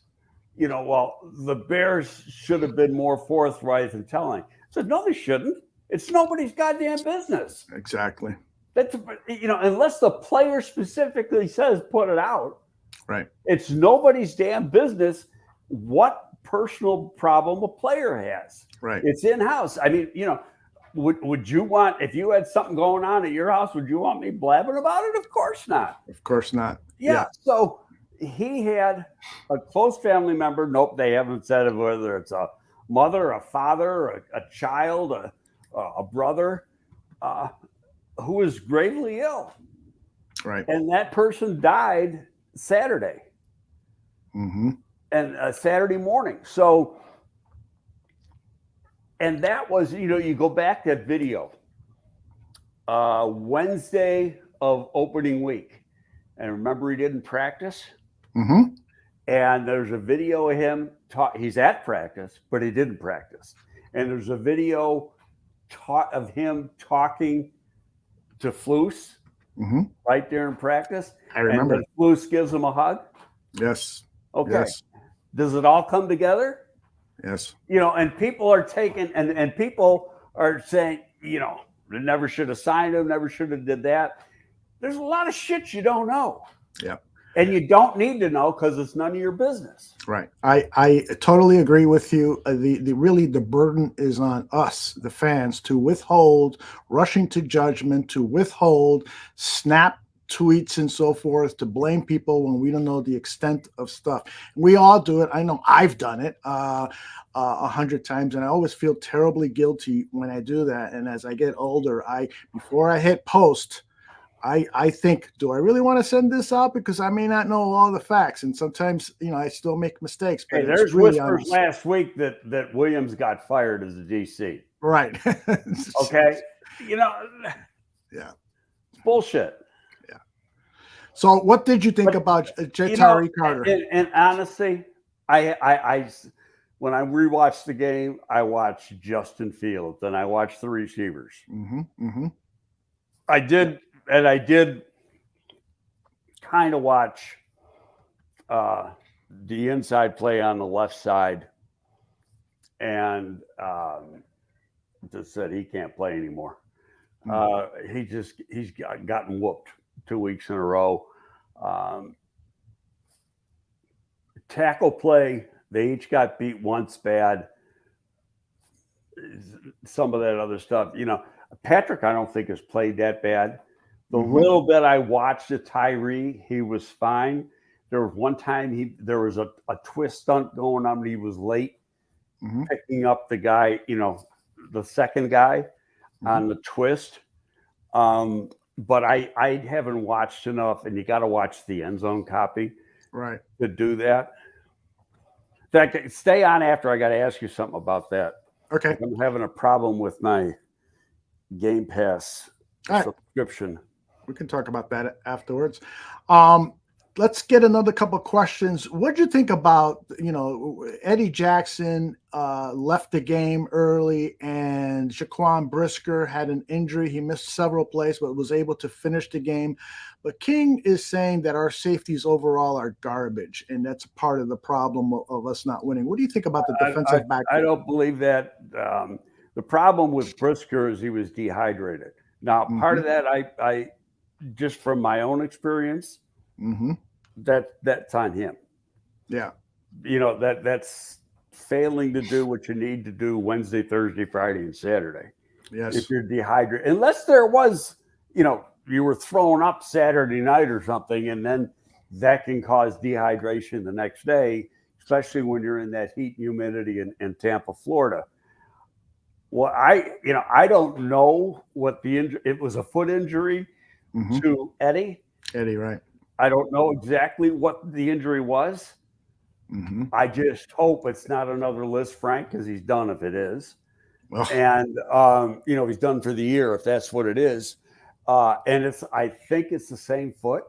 well, the Bears should have been more forthright in telling. I said, no, they shouldn't. It's nobody's goddamn business. Exactly. That's, unless the player specifically says put it out. Right. It's nobody's damn business what personal problem a player has. Right. It's in-house. I mean, would you want, if you had something going on at your house, would you want me blabbing about it? Of course not. Of course not. Yeah. So he had a close family member. Nope, they haven't said it, whether it's a mother, a father, a child, a brother, who is gravely ill. Right. And that person died Saturday. Mm-hmm. And Saturday morning. So, and that was, you go back to that video, Wednesday of opening week. And remember, he didn't practice. Mm-hmm. And there's a video of him he's at practice, but he didn't practice. And there's a video of him talking to Flus right there in practice. I remember. And then Flus gives him a hug. Yes. Okay. Yes. Does it all come together? Yes. And people are taking and people are saying, they never should have signed him, never should have did that. There's a lot of shit you don't know. Yeah. And you don't need to know because it's none of your business. Right. I totally agree with you. The burden is on us, the fans, to withhold rushing to judgment, to withhold snap tweets and so forth, to blame people when we don't know the extent of stuff. We all do it. I know I've done it 100 times, and I always feel terribly guilty when I do that. And as I get older, before I hit post, I think, do I really want to send this out? Because I may not know all the facts. And sometimes, I still make mistakes. But hey, there's really whispers last week that Williams got fired as a DC. Right. Okay. Yeah. It's bullshit. Yeah. So what did you think about Tyree Carter? And honestly, I when I rewatched the game, I watched Justin Fields and I watched the receivers. Mm-hmm. Mm-hmm. I did. And I did kind of watch the inside play on the left side, and just said he can't play anymore. He's gotten whooped 2 weeks in a row. Tackle play, they each got beat once bad. Some of that other stuff, Patrick, I don't think has played that bad. The little bit I watched of Tyree, he was fine. There was one time there was a twist stunt going on. He was late picking up the guy, the second guy on the twist. But I haven't watched enough, and you got to watch the end zone copy, right, to do that. In fact, stay on after. I got to ask you something about that. Okay. I'm having a problem with my Game Pass subscription. We can talk about that afterwards. Let's get another couple of questions. What did you think about, Eddie Jackson left the game early, and Jaquan Brisker had an injury. He missed several plays, but was able to finish the game. But King is saying that our safeties overall are garbage, and that's part of the problem of us not winning. What do you think about the defensive back? I don't believe that. The problem with Brisker is he was dehydrated. Now, part of that, I just from my own experience, that's on him. Yeah. That's failing to do what you need to do Wednesday, Thursday, Friday, and Saturday. Yes. If you're dehydrated, unless there was, you were thrown up Saturday night or something, and then that can cause dehydration the next day, especially when you're in that heat and humidity in Tampa, Florida. Well, I don't know what the injury. It was a foot injury to Eddie. Eddie, right. I don't know exactly what the injury was. I just hope it's not another Liz Frank, because he's done if it is. Well. And, he's done for the year if that's what it is. And I think it's the same foot.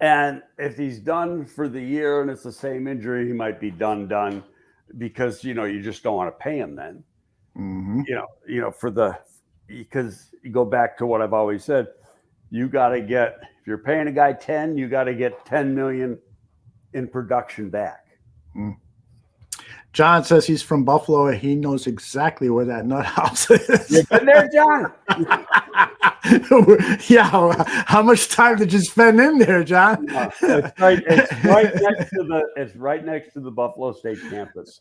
And if he's done for the year and it's the same injury, he might be done because, you just don't want to pay him then. Because you go back to what I've always said, you got to get, if you're paying a guy 10, you got to get 10 million in production back. John says he's from Buffalo and he knows exactly where that nut house is. You been there, John? Yeah. How much time did you spend in there, John? It's right next to the Buffalo State campus.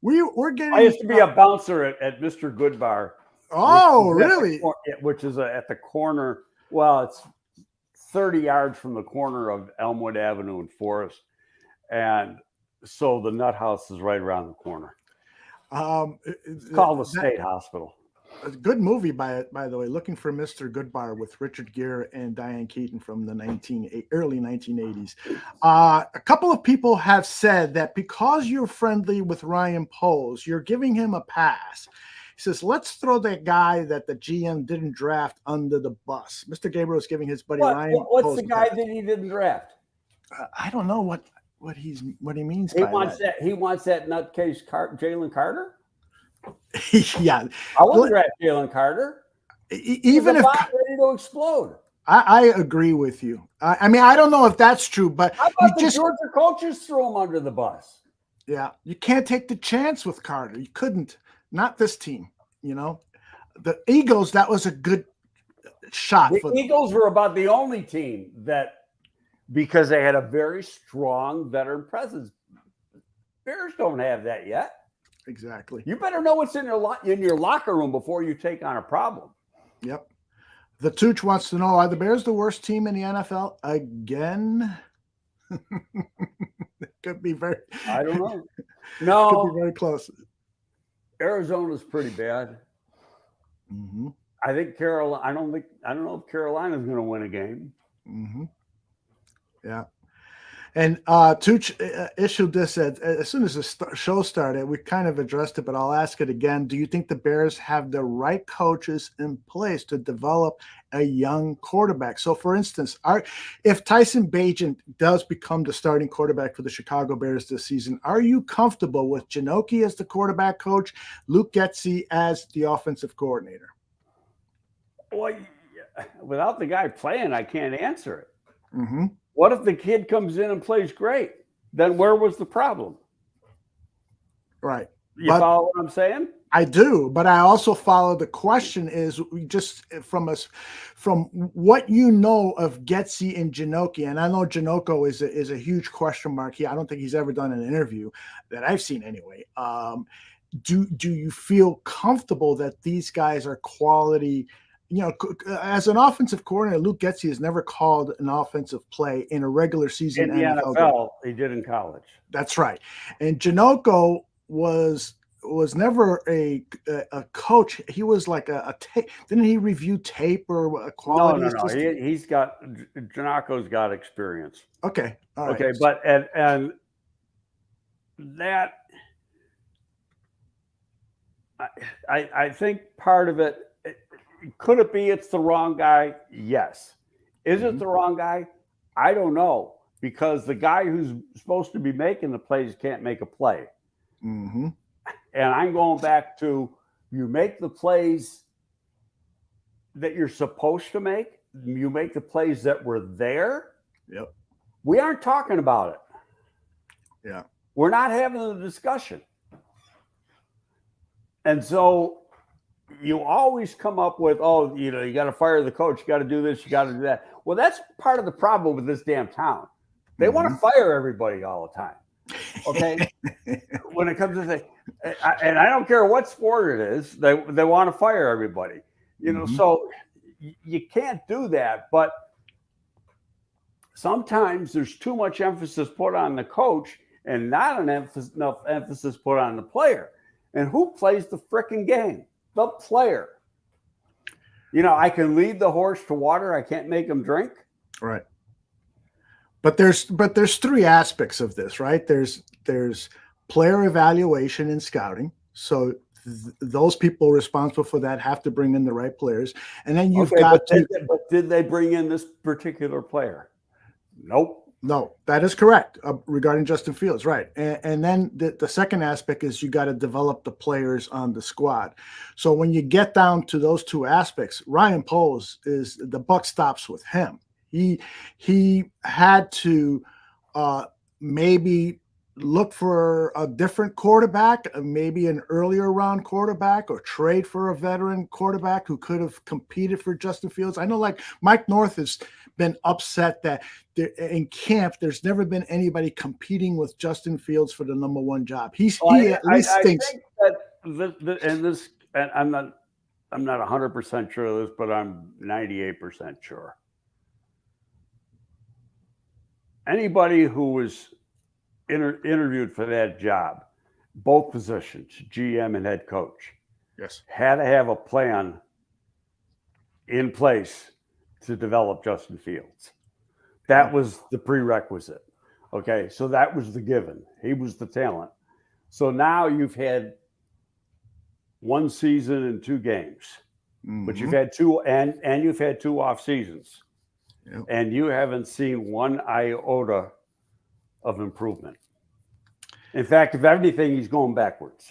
We're getting. I used to be a bouncer at Mr. Goodbar. Oh, really? Which is at the corner. Well, it's 30 yards from the corner of Elmwood Avenue and Forest, and so the nut house is right around the corner. It's called the State Hospital. A good movie, by the way, Looking for Mr. Goodbar with Richard Gere and Diane Keaton from the early 1980s. A couple of people have said that because you're friendly with Ryan Poles, you're giving him a pass. He says, let's throw that guy that the GM didn't draft under the bus. Mr. Gabriel is giving his buddy Ryan What's Poles the guy that he didn't draft? I don't know what he means He by wants that. He wants that nutcase Jalen Carter? Yeah. I wouldn't draft Jalen Carter. Even if ready to explode. I agree with you. I mean, I don't know if that's true, but how about the Georgia coaches throw him under the bus? Yeah, you can't take the chance with Carter. You couldn't. Not this team. You know, the Eagles. That was a good shot. The Eagles were about the only team that, because they had a very strong veteran presence. Bears don't have that yet. Exactly. You better know what's in your locker room before you take on a problem. Yep. The Tooch wants to know, are the Bears the worst team in the NFL again? It could be very. I don't know. No. Could be very close. Arizona's pretty bad. Mm-hmm. I think Carolina. I don't know if Carolina's going to win a game. Mm-hmm. Yeah. And Tooch issued this as soon as the show started. We kind of addressed it, but I'll ask it again. Do you think the Bears have the right coaches in place to develop a young quarterback? So, for instance, if Tyson Bagent does become the starting quarterback for the Chicago Bears this season, are you comfortable with Janoki as the quarterback coach, Luke Getsy as the offensive coordinator? Well, without the guy playing, I can't answer it. Mm-hmm. What if the kid comes in and plays great? Then where was the problem? Right. You follow what I'm saying? I do, but I also follow the question is just from what you know of Getsy and Janoki, and I know Janoko is a huge question mark here. I don't think he's ever done an interview that I've seen anyway. Do you feel comfortable that these guys are quality? You know, as an offensive coordinator, Luke Getsy has never called an offensive play in a regular season. In the NFL, he did in college. That's right. And Janoko was never a coach. He was like a tape. Didn't he review tape or a quality? No. Janoko's got experience. Okay. All right. Okay, but and that I think part of it. Could it be it's the wrong guy? Yes. Is it the wrong guy? I don't know, because the guy who's supposed to be making the plays can't make a play. Mm-hmm. And I'm going back to, you make the plays that you're supposed to make. You make the plays that were there. Yep. We aren't talking about it. Yeah. We're not having the discussion. And so you always come up with, you got to fire the coach. You got to do this. You got to do that. Well, that's part of the problem with this damn town. They want to fire everybody all the time. Okay. When it comes to things, and I don't care what sport it is, they want to fire everybody, so you can't do that. But sometimes there's too much emphasis put on the coach and not enough emphasis put on the player. And who plays the frickin' game? The player. I can lead the horse to water. I can't make him drink. Right. But there's three aspects of this, right? There's player evaluation and scouting. So those people responsible for that have to bring in the right players. And then you've got but did they bring in this particular player? Nope. No, that is correct regarding Justin Fields, right? And then the second aspect is you got to develop the players on the squad. So when you get down to those two aspects, Ryan Poles is the buck stops with him. He had to maybe look for a different quarterback, maybe an earlier round quarterback, or trade for a veteran quarterback who could have competed for Justin Fields. I know, like Mike North has been upset that in camp there's never been anybody competing with Justin Fields for the number one job. He at least thinks. I think that and I'm not 100% sure of this, but I'm 98% sure. Anybody who was interviewed for that job, both positions, GM and head coach, Yes, had to have a plan in place to develop Justin Fields. That was the prerequisite. Okay, so that was the given. He was the talent. So now you've had one season and 2 games, but you've had two and you've had 2 off seasons, and you haven't seen one iota of improvement. In fact, if anything, he's going backwards.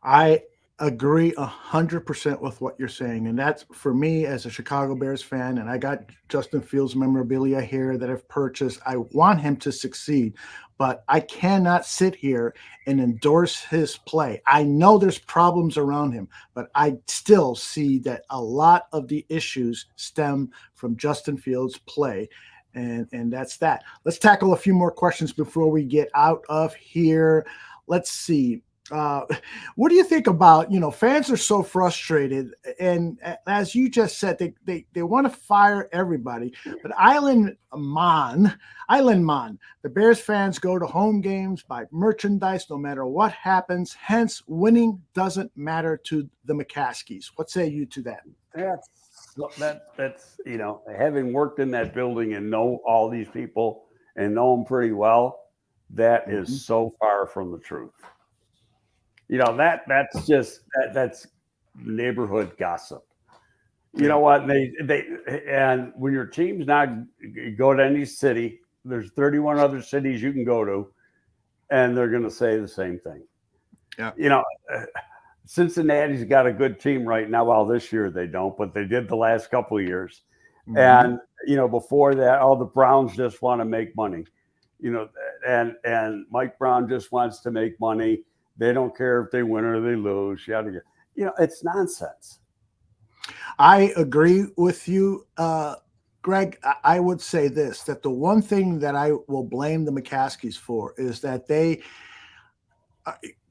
I agree 100% with what you're saying. And that's for me as a Chicago Bears fan. And I got Justin Fields memorabilia here that I've purchased. I want him to succeed, but I cannot sit here and endorse his play. I know there's problems around him, but I still see that a lot of the issues stem from Justin Fields' play. And that's that. Let's tackle a few more questions before we get out of here. Let's see. What do you think about, fans are so frustrated, and as you just said, they want to fire everybody, but Island Mon, the Bears fans go to home games, buy merchandise no matter what happens, hence winning doesn't matter to the McCaskies. What say you to that? That's having worked in that building and know all these people and know them pretty well, that is so far from the truth. That's neighborhood gossip. You know what? And when your team's not, go to any city, there's 31 other cities you can go to, and they're going to say the same thing. Yeah. Cincinnati's got a good team right now. Well, this year they don't, but they did the last couple of years. And, before that, the Browns just want to make money, and Mike Brown just wants to make money. They don't care if they win or they lose. It's nonsense. I agree with you, Greg. I would say this, that the one thing that I will blame the McCaskies for is that they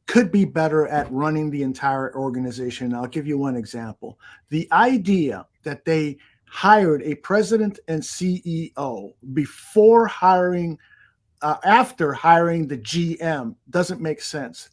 could be better at running the entire organization. I'll give you one example. The idea that they hired a president and CEO before hiring, after hiring the GM doesn't make sense.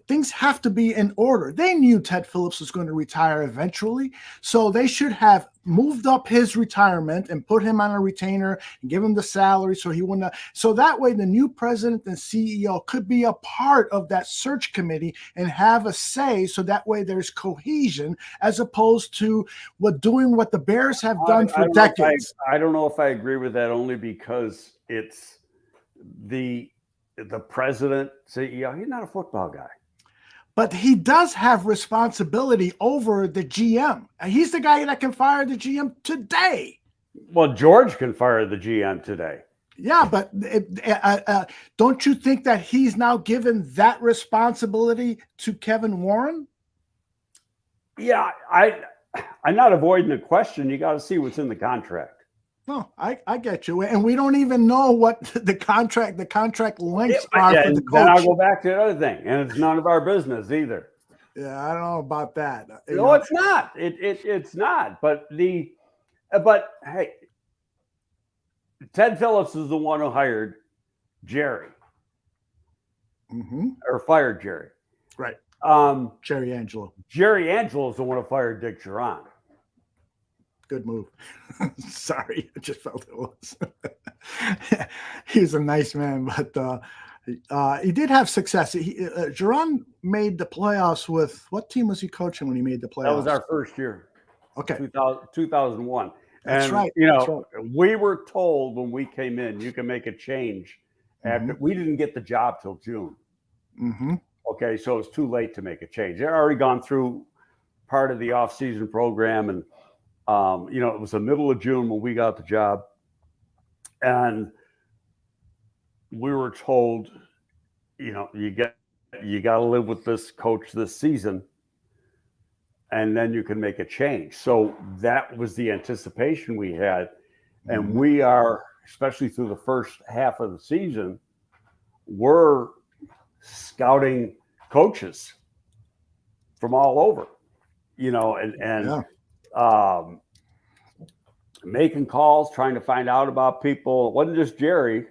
Things have to be in order. They knew Ted Phillips was going to retire eventually, so they should have moved up his retirement and put him on a retainer and give him the salary so he wouldn't. So that way the new president and CEO could be a part of that search committee and have a say, so that way there's cohesion, as opposed to doing what the Bears have done for decades. I don't know if I agree with that, only because it's the president, CEO, he's not a football guy. But he does have responsibility over the GM. He's the guy that can fire the GM today. Well, George can fire the GM today. Yeah, but don't you think that he's now given that responsibility to Kevin Warren? Yeah, I'm not avoiding the question. You got to see what's in the contract. No, I get you. And we don't even know what the contract lengths are for the coach. Then I'll go back to the other thing, and it's none of our business either. Yeah, I don't know about that. No, it's not. It's not. But hey, Ted Phillips is the one who hired Jerry, or fired Jerry. Right. Jerry Angelo. Jerry Angelo is the one who fired Dick Geron. Good move. Sorry, I just felt it was. He's a nice man, but he did have success. Geron made the playoffs with, what team was he coaching when he made the playoffs? That was our first year. Okay. 2001. That's And, right. you That's know, right. we were told when we came in, you can make a change after we didn't get the job till June. Mm-hmm. Okay. So it's too late to make a change. They're already gone through part of the off-season program. And, you know, it was the middle of June when we got the job. And we were told, you know, you got to live with this coach this season, and then you can make a change. So that was the anticipation we had. And we are, especially through the first half of the season, we're scouting coaches from all over, you know, and making calls, trying to find out about people. It wasn't just Jerry.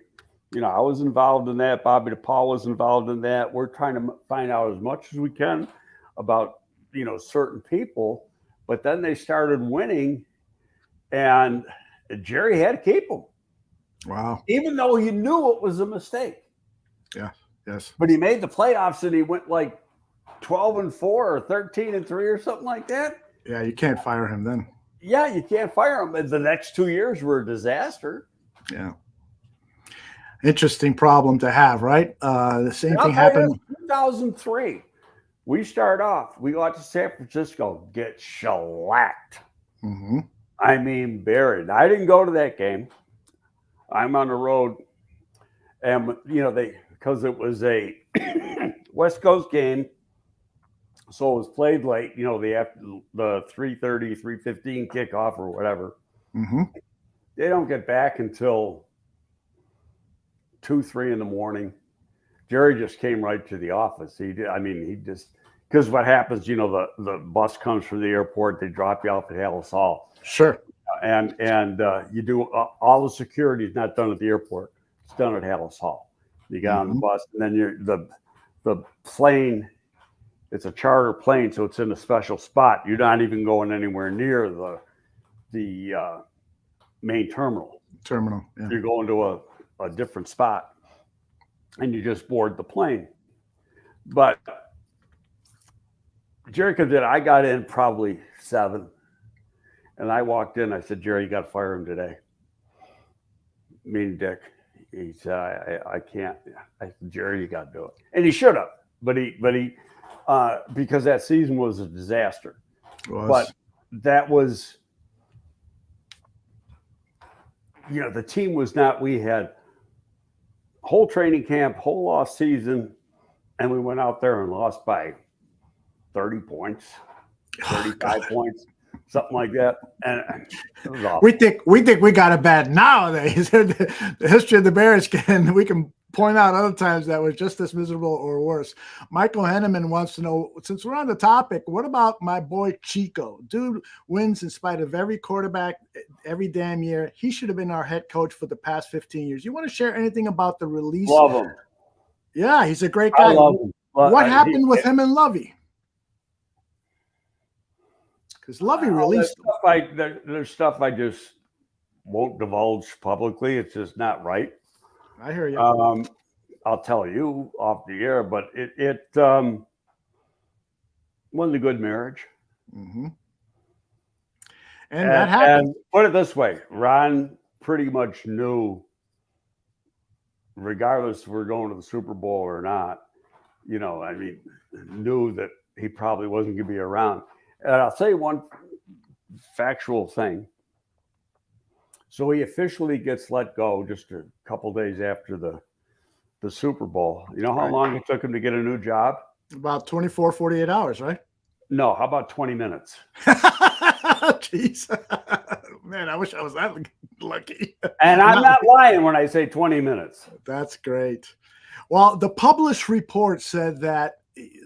You know, I was involved in that. Bobby DePaul was involved in that. We're trying to find out as much as we can about, you know, certain people. But then they started winning, and Jerry had to keep them. Wow. Even though he knew it was a mistake. Yeah. Yes. But he made the playoffs, and he went like 12-4 or 13-3 or something like that. Yeah, you can't fire him then. Yeah, you can't fire him. The next 2 years were a disaster. Yeah. Interesting problem to have, right? The same thing happened. 2003. We start off. We go out to San Francisco, get shellacked. Mm-hmm. I mean, buried. I didn't go to that game. I'm on the road, and you know because it was a West Coast game, so it was played late. You know, the 3:30, 3:15 kickoff or whatever. Mm-hmm. They don't get back until 2, 3 in the morning. Jerry just came right to the office. He just because what happens, you know, the bus comes from the airport. They drop you off at Hallis Hall. Sure. And you do all the security is not done at the airport. It's done at Hallis Hall. You get on the bus, and then the plane. It's a charter plane, so it's in a special spot. You're not even going anywhere near the main terminal. Yeah. You're going to a different spot, and you just board the plane. But Jerry comes in. I got in probably 7. And I walked in. I said, Jerry, you got to fire him today. Me and Dick. He said, I can't. I said, Jerry, you got to do it. And he should have. But he because that season was a disaster. But that was, you know, the team was not. We had whole training camp, whole off season, and we went out there and lost by 30 points, 35 points. Something like that, and it was awful. We think we got it bad nowadays. The history of the Bears we can point out other times that was just as miserable or worse. Michael Henneman wants to know, since we're on the topic, what about my boy Chico? Dude wins in spite of every quarterback every damn year. He should have been our head coach for the past 15 years. You want to share anything about the release? Love him. Yeah, he's a great guy. I love him. What happened with him and Lovey? Because Lovey released there's stuff I just won't divulge publicly. It's just not right. I hear you. I'll tell you off the air, but it wasn't a good marriage. Mm-hmm. And that happened. And put it this way, Ron pretty much knew, regardless if we're going to the Super Bowl or not, you know, I mean, knew that he probably wasn't going to be around. And I'll say one factual thing. So he officially gets let go just a couple days after the Super Bowl. You know how long it took him to get a new job? About 24, 48 hours, right? No, how about 20 minutes? Jeez. Man, I wish I was that lucky. And I'm not lying when I say 20 minutes. That's great. Well, the published report said that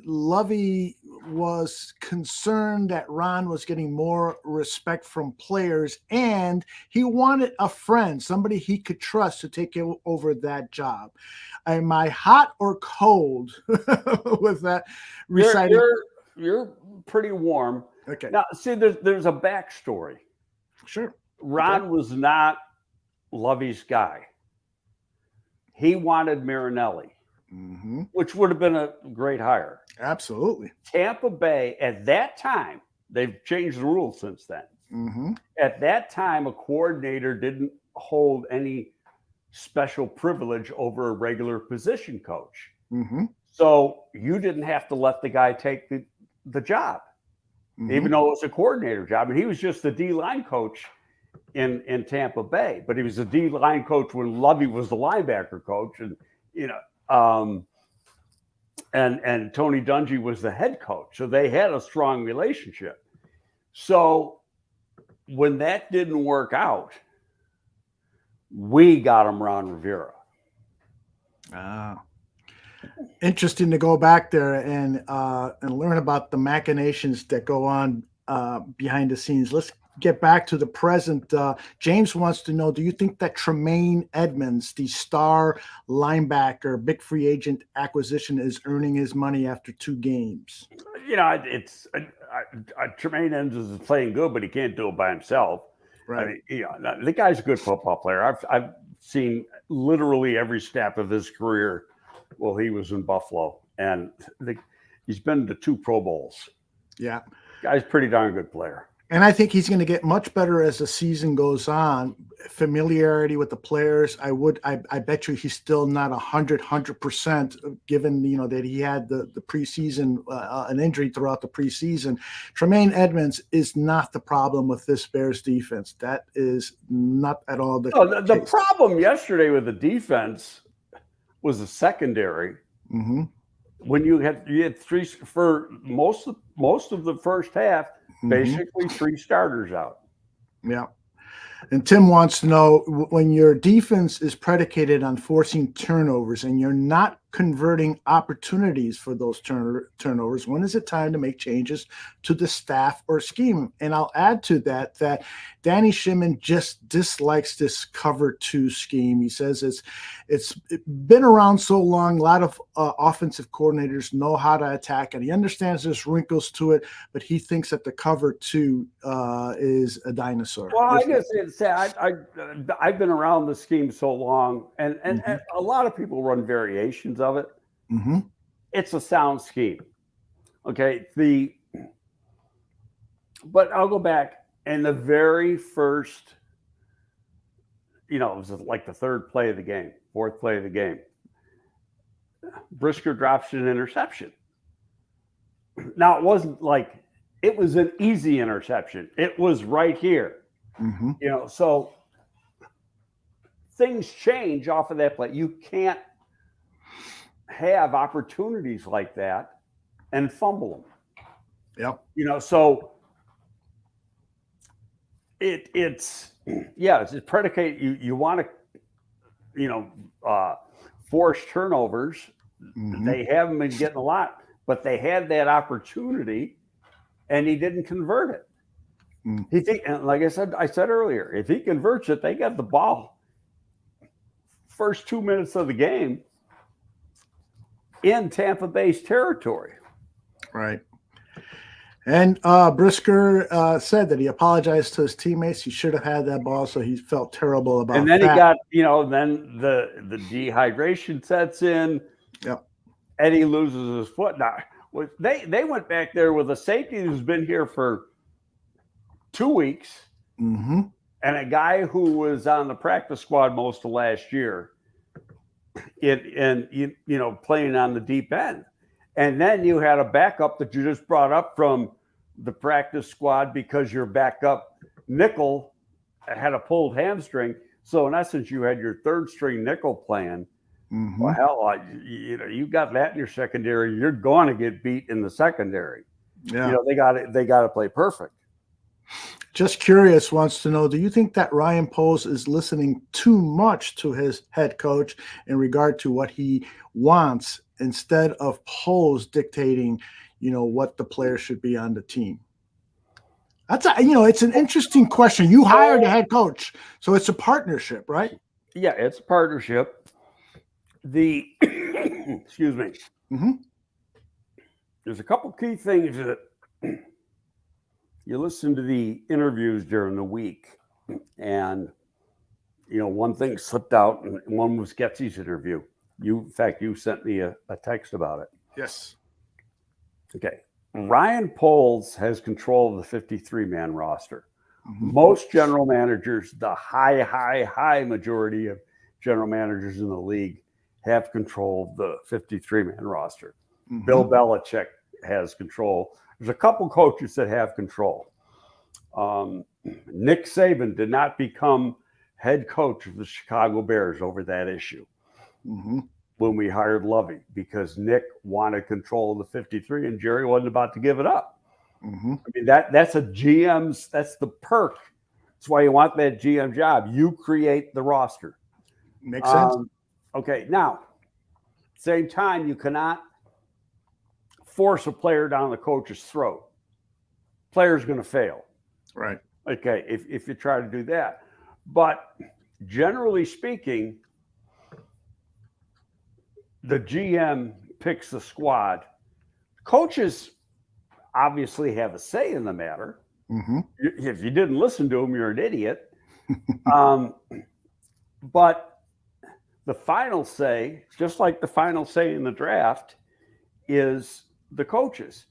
Lovey was concerned that Ron was getting more respect from players, and he wanted a friend, somebody he could trust to take over that job. Am I hot or cold with that reciting? You're pretty warm. Okay. Now, see, there's a backstory. Sure. Ron was not Lovey's guy. He wanted Marinelli. Mm-hmm. Which would have been a great hire. Absolutely. Tampa Bay at that time, they've changed the rules since then. At that time, a coordinator didn't hold any special privilege over a regular position coach. So you didn't have to let the guy take the job, even though it was a coordinator job. And he was just the D-line coach in Tampa Bay, but he was the D-line coach when Lovey was the linebacker coach, and and Tony Dungy was the head coach. So they had a strong relationship. So when that didn't work out, we got him Ron Rivera. Interesting to go back there and learn about the machinations that go on behind the scenes. Let's get back to the present. James wants to know, do you think that Tremaine Edmonds, the star linebacker, big free agent acquisition, is earning his money after 2 games? It's Tremaine Edmonds is playing good, but he can't do it by himself. Right. I mean, the guy's a good football player. I've seen literally every snap of his career while he was in Buffalo, and he's been to 2 Pro Bowls. Yeah. Guy's a pretty darn good player. And I think he's going to get much better as the season goes on. Familiarity with the players. I bet you he's still not 100%, given, that he had the preseason, an injury throughout the preseason. Tremaine Edmonds is not the problem with this Bears defense. That is not at all the case. The problem yesterday with the defense was the secondary. When you had 3 for most of the first half, basically 3 starters out. Yeah. And Tim wants to know, when your defense is predicated on forcing turnovers and you're not converting opportunities for those turnovers, when is it time to make changes to the staff or scheme? And I'll add to that Danny Shimon just dislikes this cover 2 scheme. He says it's been around so long. A lot of offensive coordinators know how to attack, and he understands there's wrinkles to it, but he thinks that the cover 2 is a dinosaur. Well, I guess I've been around the scheme so long, and a lot of people run variations of it. It's a sound scheme. Okay. But I'll go back, and the very first, it was like the 3rd play of the game, 4th play of the game, Brisker drops an interception. Now, it was an easy interception. It was right here. So things change off of that play. You can't have opportunities like that and fumble them. Yep. So it's predicate. You want to, force turnovers. They haven't been getting a lot, but they had that opportunity, and he didn't convert it. And like I said earlier, if he converts it, they got the ball first 2 minutes of the game in Tampa Bay's territory. Right. And Brisker said that he apologized to his teammates. He should have had that ball, so he felt terrible about it. And then he got, then the dehydration sets in. Yep. Eddie loses his foot. Now, they went back there with a safety who's been here for 2 weeks, and a guy who was on the practice squad most of last year, playing on the deep end. And then you had a backup that you just brought up from the practice squad because your backup nickel had a pulled hamstring. So in essence, you had your 3rd string nickel playing. Well, hell, you got that in your secondary. You're going to get beat in the secondary. Yeah. They got to play perfect. Just Curious wants to know, do you think that Ryan Poles is listening too much to his head coach in regard to what he wants instead of Poles dictating, what the players should be on the team? It's an interesting question. You hired a head coach, so it's a partnership, right? Yeah, it's a partnership. Excuse me. There's a couple key things that you listen to the interviews during the week, and one thing slipped out, and one was Getsy's interview. In fact, you sent me a text about it. Yes. Okay. Ryan Poles has control of the 53-man roster. Most general managers, the high majority of general managers in the league have control of the 53-man roster. Bill Belichick has control. There's a couple coaches that have control. Nick Saban did not become head coach of the Chicago Bears over that issue when we hired Lovey, because Nick wanted control of the 53 and Jerry wasn't about to give it up. I mean, that's a GM's, that's the perk. That's why you want that GM job. You create the roster. Makes sense. Okay, now, same time, you cannot force a player down the coach's throat. Player's going to fail. Right. Okay, if you try to do that. But generally speaking, the GM picks the squad. Coaches obviously have a say in the matter. If you didn't listen to them, you're an idiot. But the final say, just like the final say in the draft, is the coaches.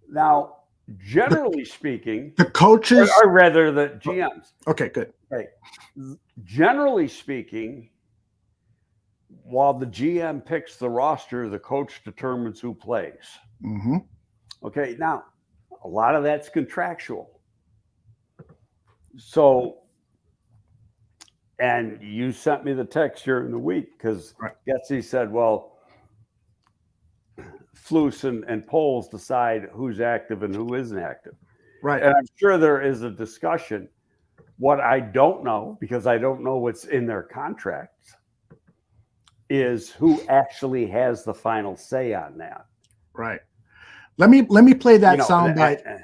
Now, generally speaking, the coaches, or rather the GMs. Okay, good. Right. Generally speaking, while the GM picks the roster, the coach determines who plays. Okay, now a lot of that's contractual. So, and you sent me the text during the week because Getsy said, well, Flus and polls decide who's active and who isn't active. Right. And I'm sure there is a discussion. What I don't know, because I don't know what's in their contracts, is who actually has the final say on that. Right. Let me play that soundbite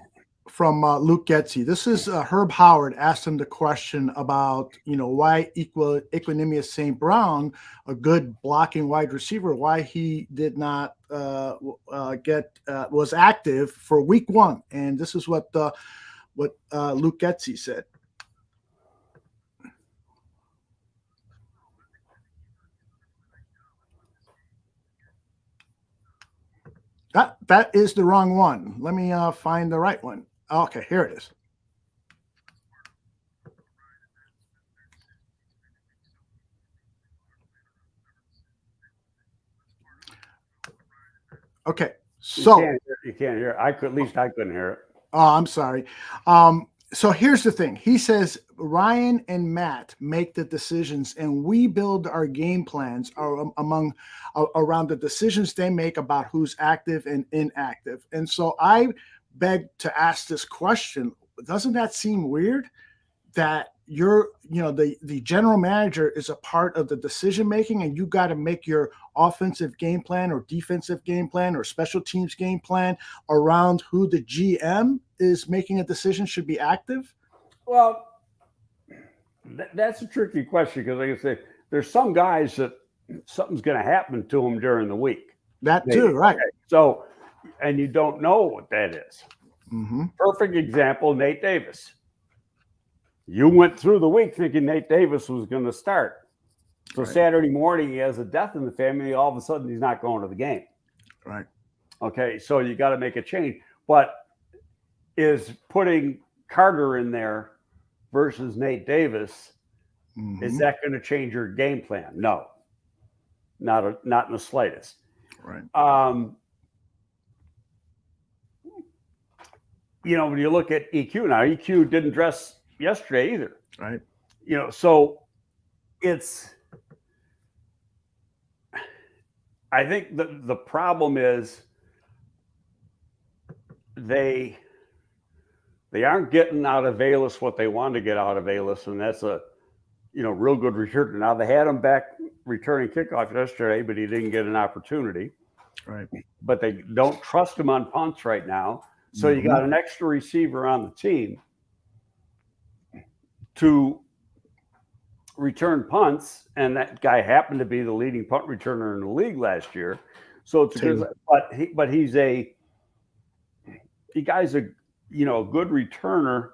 from Luke Getsy. This is Herb Howard asked him the question about, why Equanimous St. Brown, a good blocking wide receiver, why he did not was active for week 1. And this is what Luke Getsy said. That is the wrong one. Let me find the right one. Okay, here it is. Okay, so you can't hear it. At least I couldn't hear it. Oh, I'm sorry. So here's the thing. He says Ryan and Matt make the decisions, and we build our game plans around the decisions they make about who's active and inactive. And so I beg to ask this question: doesn't that seem weird that the general manager is a part of the decision making, and you got to make your offensive game plan or defensive game plan or special teams game plan around who the GM is making a decision should be active? Well, that's a tricky question, because like I say, there's some guys that something's going to happen to them during the week. That too, right? Okay. So, and you don't know what that is. Perfect example, Nate Davis. You went through the week thinking Nate Davis was going to start. So Saturday morning, he has a death in the family. All of a sudden, he's not going to the game. Right. Okay, so you got to make a change. But is putting Carter in there versus Nate Davis, is that going to change your game plan? No, not in the slightest. Right. When you look at EQ now, EQ didn't dress yesterday either. Right. So I think the problem is they aren't getting out of Valus what they wanted to get out of Valus, and that's a real good returner. Now they had him back returning kickoff yesterday, but he didn't get an opportunity. Right. But they don't trust him on punts right now. So you got an extra receiver on the team to return punts, and that guy happened to be the leading punt returner in the league last year. So it's good, but he's a guy's a good returner.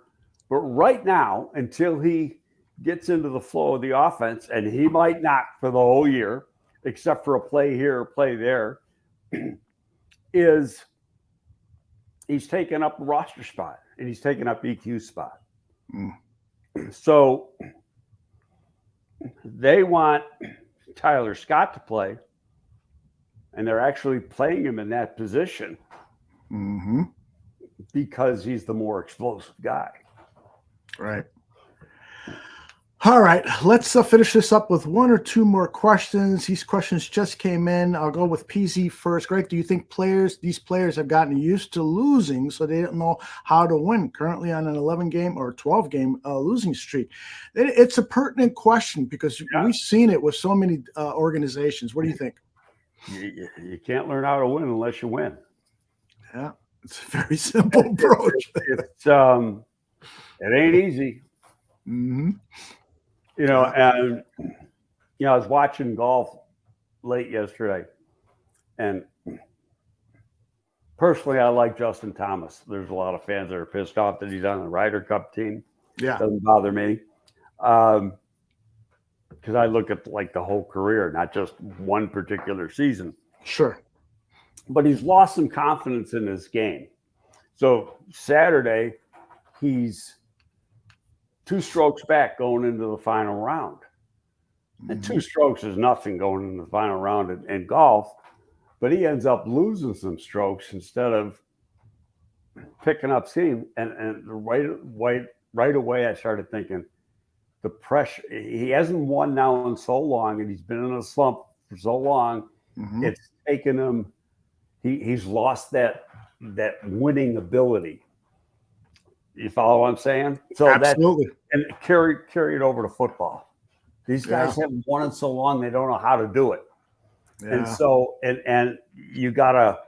But right now, until he gets into the flow of the offense, and he might not for the whole year, except for a play here, a play there, is he's taken up a roster spot and he's taken up EQ's spot. So they want Tyler Scott to play, and they're actually playing him in that position because he's the more explosive guy. Right. All right, let's finish this up with one or two more questions. These questions just came in. I'll go with PZ first. Greg, do you think these players have gotten used to losing so they don't know how to win? Currently on an 11-game or 12-game losing streak. It's a pertinent question because we've seen it with so many organizations. What do you think? You can't learn how to win unless you win. Yeah, it's a very simple approach. It ain't easy. And I was watching golf late yesterday, and personally, I like Justin Thomas. There's a lot of fans that are pissed off that he's on the Ryder Cup team. Yeah, doesn't bother me, because I look at like the whole career, not just one particular season. Sure, but he's lost some confidence in his game. So Saturday, he's 2 strokes back going into the final round. And 2 strokes is nothing going into the final round in golf, but he ends up losing some strokes instead of picking up steam. And right away, I started thinking the pressure, he hasn't won now in so long, and he's been in a slump for so long. It's taken him, he's lost that winning ability. You follow what I'm saying? So absolutely. And carry it over to football. These guys haven't won it so long, they don't know how to do it. Yeah. And so, and you gotta,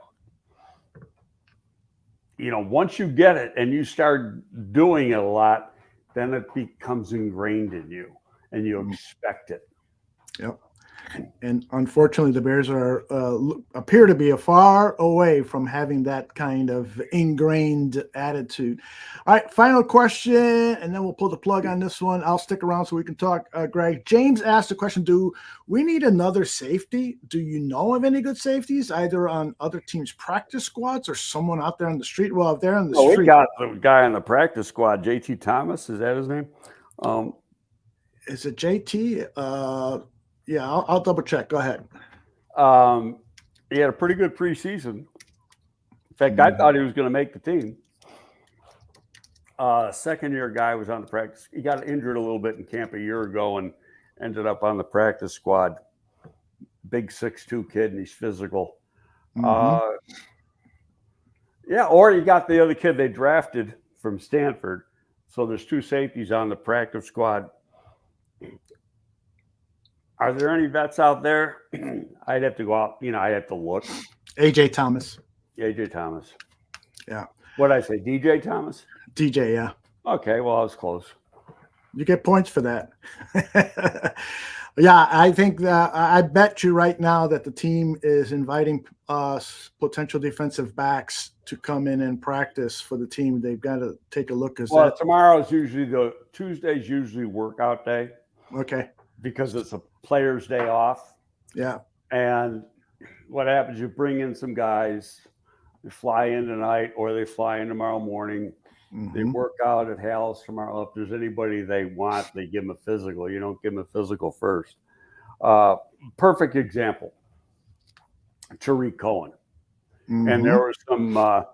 once you get it and you start doing it a lot, then it becomes ingrained in you and you expect it. Yep. And unfortunately, the Bears appear to be far away from having that kind of ingrained attitude. All right, final question, and then we'll pull the plug on this one. I'll stick around so we can talk, Greg. James asked the question, do we need another safety? Do you know of any good safeties, either on other teams' practice squads or someone out there on the street? Well, if they're on the street. We got the guy on the practice squad, JT Thomas. Is that his name? Is it JT? Yeah, I'll double check. Go ahead. He had a pretty good preseason. In fact, I thought he was going to make the team. Second-year guy was on the practice. He got injured a little bit in camp a year ago and ended up on the practice squad. Big 6'2" kid, and he's physical. Or you got the other kid they drafted from Stanford. So there's 2 safeties on the practice squad. Are there any vets out there? I'd have to go out. I'd have to look. AJ Thomas. AJ Thomas. Yeah. What did I say? DJ Thomas? DJ, yeah. Okay, well, I was close. You get points for that. Yeah, I think that I bet you right now that the team is inviting potential defensive backs to come in and practice for the team. They've got to take a look. Tuesday's usually workout day. Okay. Because it's a player's day off. Yeah. And what happens, you bring in some guys, they fly in tonight or they fly in tomorrow morning. They work out at Hal's tomorrow. If there's anybody they want, they give them a physical. You don't give them a physical first. Perfect example, Tariq Cohen. And there was some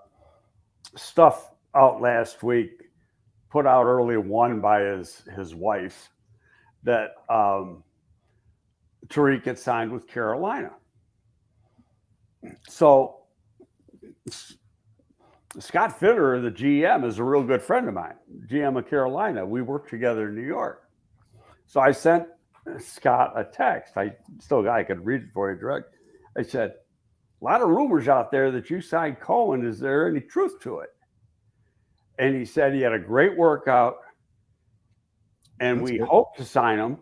stuff out last week, put out early one by his wife, that Tariq had signed with Carolina. So Scott Fitter, the GM, is a real good friend of mine, GM of Carolina. We worked together in New York. So I sent Scott a text. I could read it for you direct. I said, a lot of rumors out there that you signed Cohen. Is there any truth to it? And he said he had a great workout. And we hope to sign him,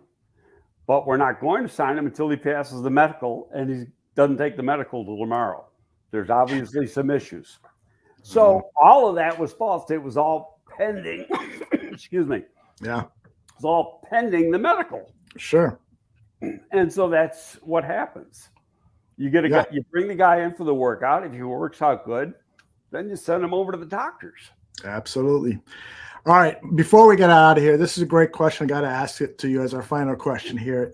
but we're not going to sign him until he passes the medical, and he doesn't take the medical till tomorrow. There's obviously some issues. So all of that was false. It was all pending. Excuse me. Yeah. It was all pending the medical. Sure. And so that's what happens. You get guy, you bring the guy in for the workout. If he works out good, then you send him over to the doctors. Absolutely. All right. Before we get out of here, this is a great question. I got to ask it to you as our final question here.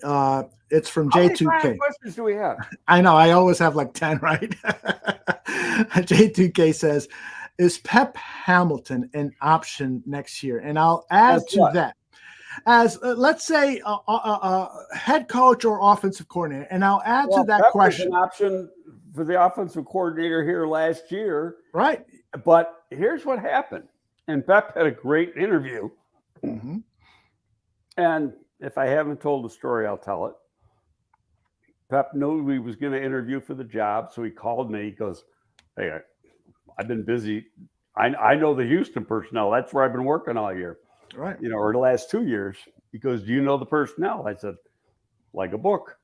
It's from How many J2K. final questions do we have? I know. I always have like 10, right? J2K says, is Pep Hamilton an option next year? And I'll add As to what? that as let's say head coach or offensive coordinator. And I'll add to that Pep question. was an option for the offensive coordinator here last year. Right. But here's what happened. And Pep had a great interview. Mm-hmm. And if I haven't told the story, I'll tell it. Pep knew he was going to interview for the job. So he called me. He goes, hey, I've been busy. I know the Houston personnel. That's where I've been working all year. Right. Or the last 2 years. He goes, do you know the personnel? I said, like a book.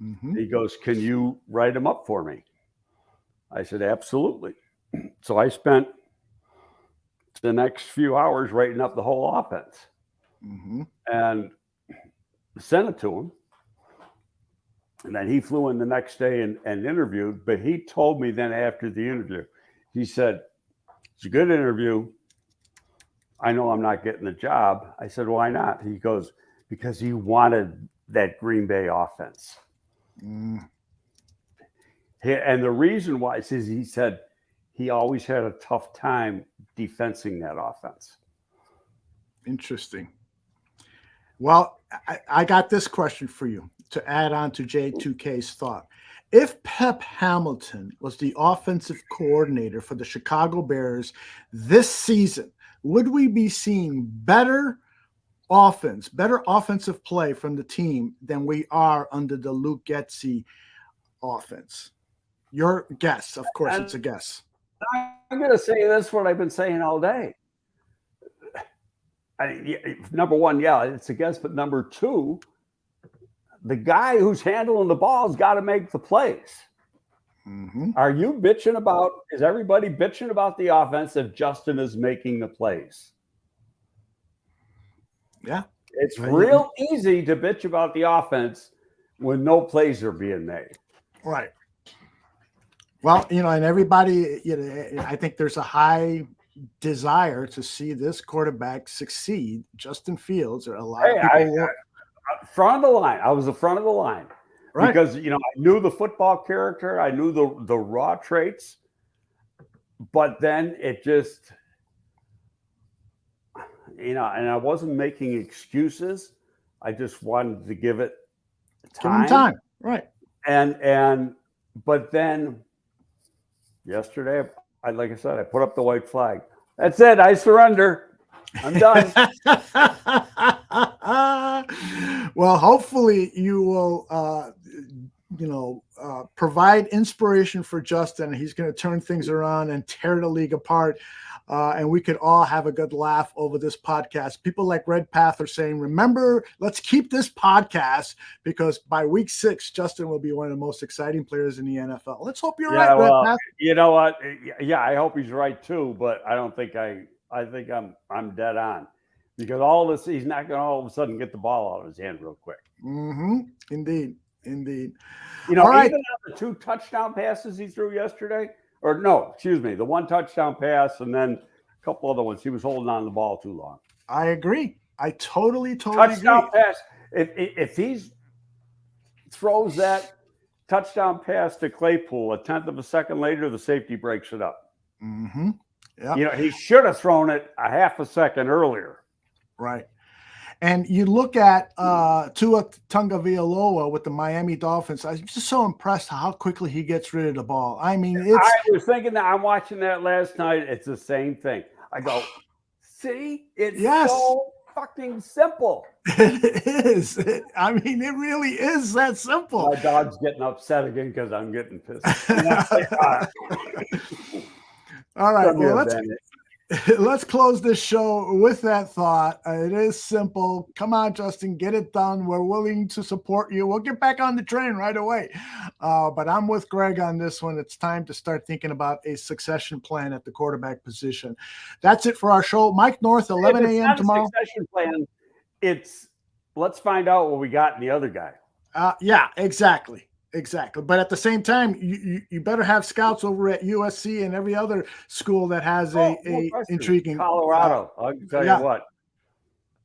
Mm-hmm. He goes, can you write them up for me? I said, absolutely. So I spent the next few hours writing up the whole offense and sent it to him. And then he flew in the next day and interviewed. But he told me then after the interview, he said, it's a good interview. I know I'm not getting the job. I said, why not? He goes, because he wanted that Green Bay offense. And the reason why is he said he always had a tough time defensing that offense. Interesting. Well, I got this question for you to add on to J2K's thought. If Pep Hamilton was the offensive coordinator for the Chicago Bears this season, would we be seeing better offensive play from the team than we are under the Luke Getsy offense? Your guess, of course, it's a guess. I'm going to say this, what I've been saying all day. Number one, yeah, it's a guess. But number two, the guy who's handling the ball has got to make the plays. Are you bitching about, is everybody bitching about the offense if Justin is making the plays? Yeah. It's real easy to bitch about the offense when no plays are being made. Right. Well, and everybody, I think there's a high desire to see this quarterback succeed. Justin Fields, or a lot of people. Front of the line. I was the front of the line. Right. Because, I knew the football character. I knew the raw traits. But then it just, and I wasn't making excuses. I just wanted to give it time. Give him time. Right. But then yesterday, like I said, I put up the white flag. That's it. I surrender. I'm done. Well, hopefully you will, provide inspiration for Justin. He's going to turn things around and tear the league apart. And we could all have a good laugh over this podcast. People like Red Path are saying, remember, let's keep this podcast because by week 6, Justin will be one of the most exciting players in the NFL. Let's hope you're right, Red Path. You know what? Yeah, I hope he's right too, but I don't think I think I'm dead on because all this, he's not going to all of a sudden get the ball out of his hand real quick. Indeed. Even on the 2 touchdown passes he threw yesterday, the 1 touchdown pass and then a couple other ones, he was holding on to the ball too long. I agree. I totally touchdown agree. Pass. If he throws that touchdown pass to Claypool a tenth of a second later, the safety breaks it up. Yeah. He should have thrown it a half a second earlier. Right. And you look at Tua Tagovailoa with the Miami Dolphins. I'm just so impressed how quickly he gets rid of the ball. I mean, I was thinking that I'm watching that last night. It's the same thing. I go, see, it's so fucking simple. It is. I mean, it really is that simple. My dog's getting upset again because I'm getting pissed. All right. Well, let's close this show with that thought. It is simple. Come on, Justin, get it done. We're willing to support you. We'll get back on the train right away. But I'm with Greg on this one. It's time to start thinking about a succession plan at the quarterback position. That's it for our show. Mike North, 11 a.m. tomorrow. Succession plan. Let's find out what we got in the other guy. Yeah, exactly. Exactly. But at the same time, you better have scouts over at USC and every other school that has No a question. intriguing Colorado. I can tell yeah. you what.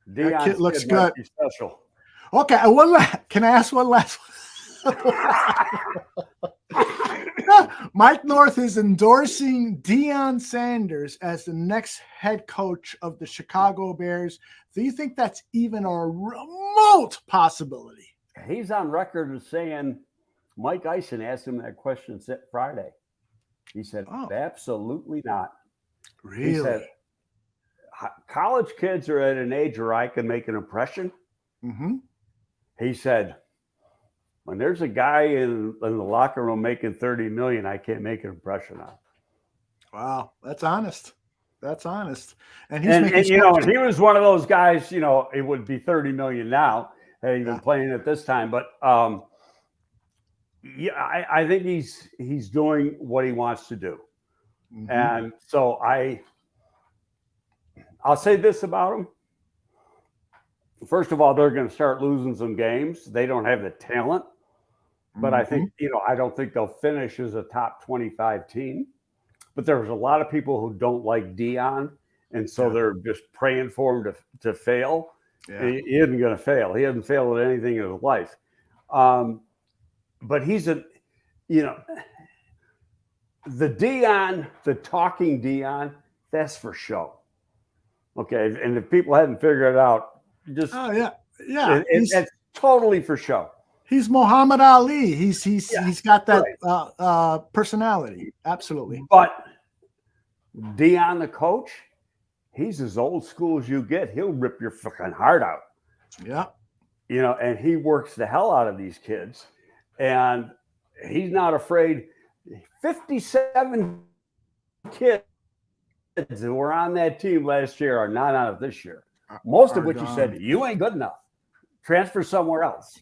That kid looks might good. be special. Okay, can I ask one last one? Mike North is endorsing Deion Sanders as the next head coach of the Chicago Bears. Do you think that's even a remote possibility? He's on record as saying Mike Eisen asked him that question Friday. He said, absolutely not. Really? He said, college kids are at an age where I can make an impression. Mm-hmm. He said, when there's a guy in the locker room making $30 million, I can't make an impression on. Wow, that's honest. That's honest. And he's he was one of those guys, it would be $30 million now had he been playing at this time. But I think he's doing what he wants to do. Mm-hmm. And so I'll say this about him. First of all, they're going to start losing some games. They don't have the talent. But I think, I don't think they'll finish as a top 25 team. But there's a lot of people who don't like Deion. And so they're just praying for him to fail. Yeah. He isn't going to fail. He hasn't failed at anything in his life. But he's the Deion, the talking Deion, that's for show. Okay. And if people hadn't figured it out, just it's totally for show. He's Muhammad Ali. He's got that personality. Absolutely. But Deion, the coach, he's as old school as you get. He'll rip your fucking heart out. Yeah. And he works the hell out of these kids. And he's not afraid. 57 kids who were on that team last year are not on it this year. Most of which he said, you ain't good enough. Transfer somewhere else.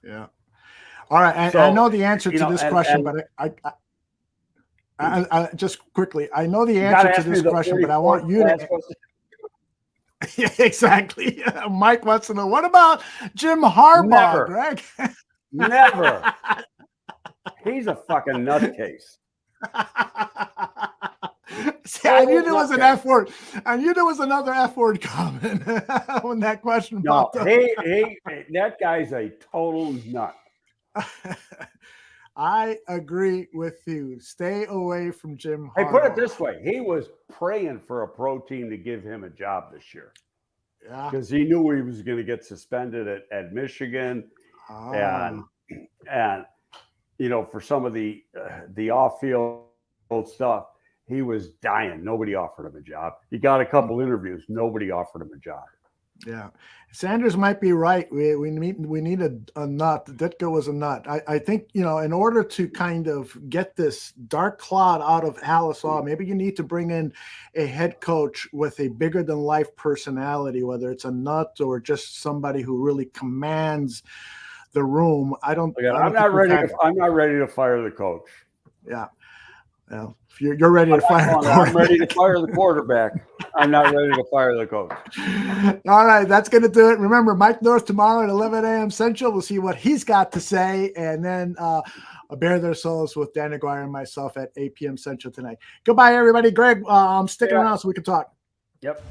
Yeah. All right. I know the answer to this question, but I just quickly, I know the answer to this question, but I want you to. Yeah, exactly. Mike wants to know, what about Jim Harbaugh, Greg? Never. He's a fucking nutcase. See, I knew there was an F word. I knew there was another F word coming when that question popped up. Hey, that guy's a total nut. I agree with you. Stay away from Jim Harbaugh. Hey, put it this way. He was praying for a pro team to give him a job this year. Yeah. Because he knew he was going to get suspended at Michigan. And for some of the off-field stuff, he was dying. Nobody offered him a job. He got a couple interviews. Nobody offered him a job. Yeah. Sanders might be right. We need a nut. Ditka was a nut. I think, in order to kind of get this dark cloud out of Halasaw, maybe you need to bring in a head coach with a bigger than life personality, whether it's a nut or just somebody who really commands the room. I'm not ready to fire the coach. Yeah. Well, if you're ready to fire the quarterback. I'm ready to fire the quarterback. I'm not ready to fire the coach. All right, that's going to do it. Remember, Mike North tomorrow at 11 a.m. Central. We'll see what he's got to say. And then Bare Their Souls with Dan Aguirre and myself at 8 p.m. Central tonight. Goodbye, everybody. Greg, I'm sticking around so we can talk. Yep.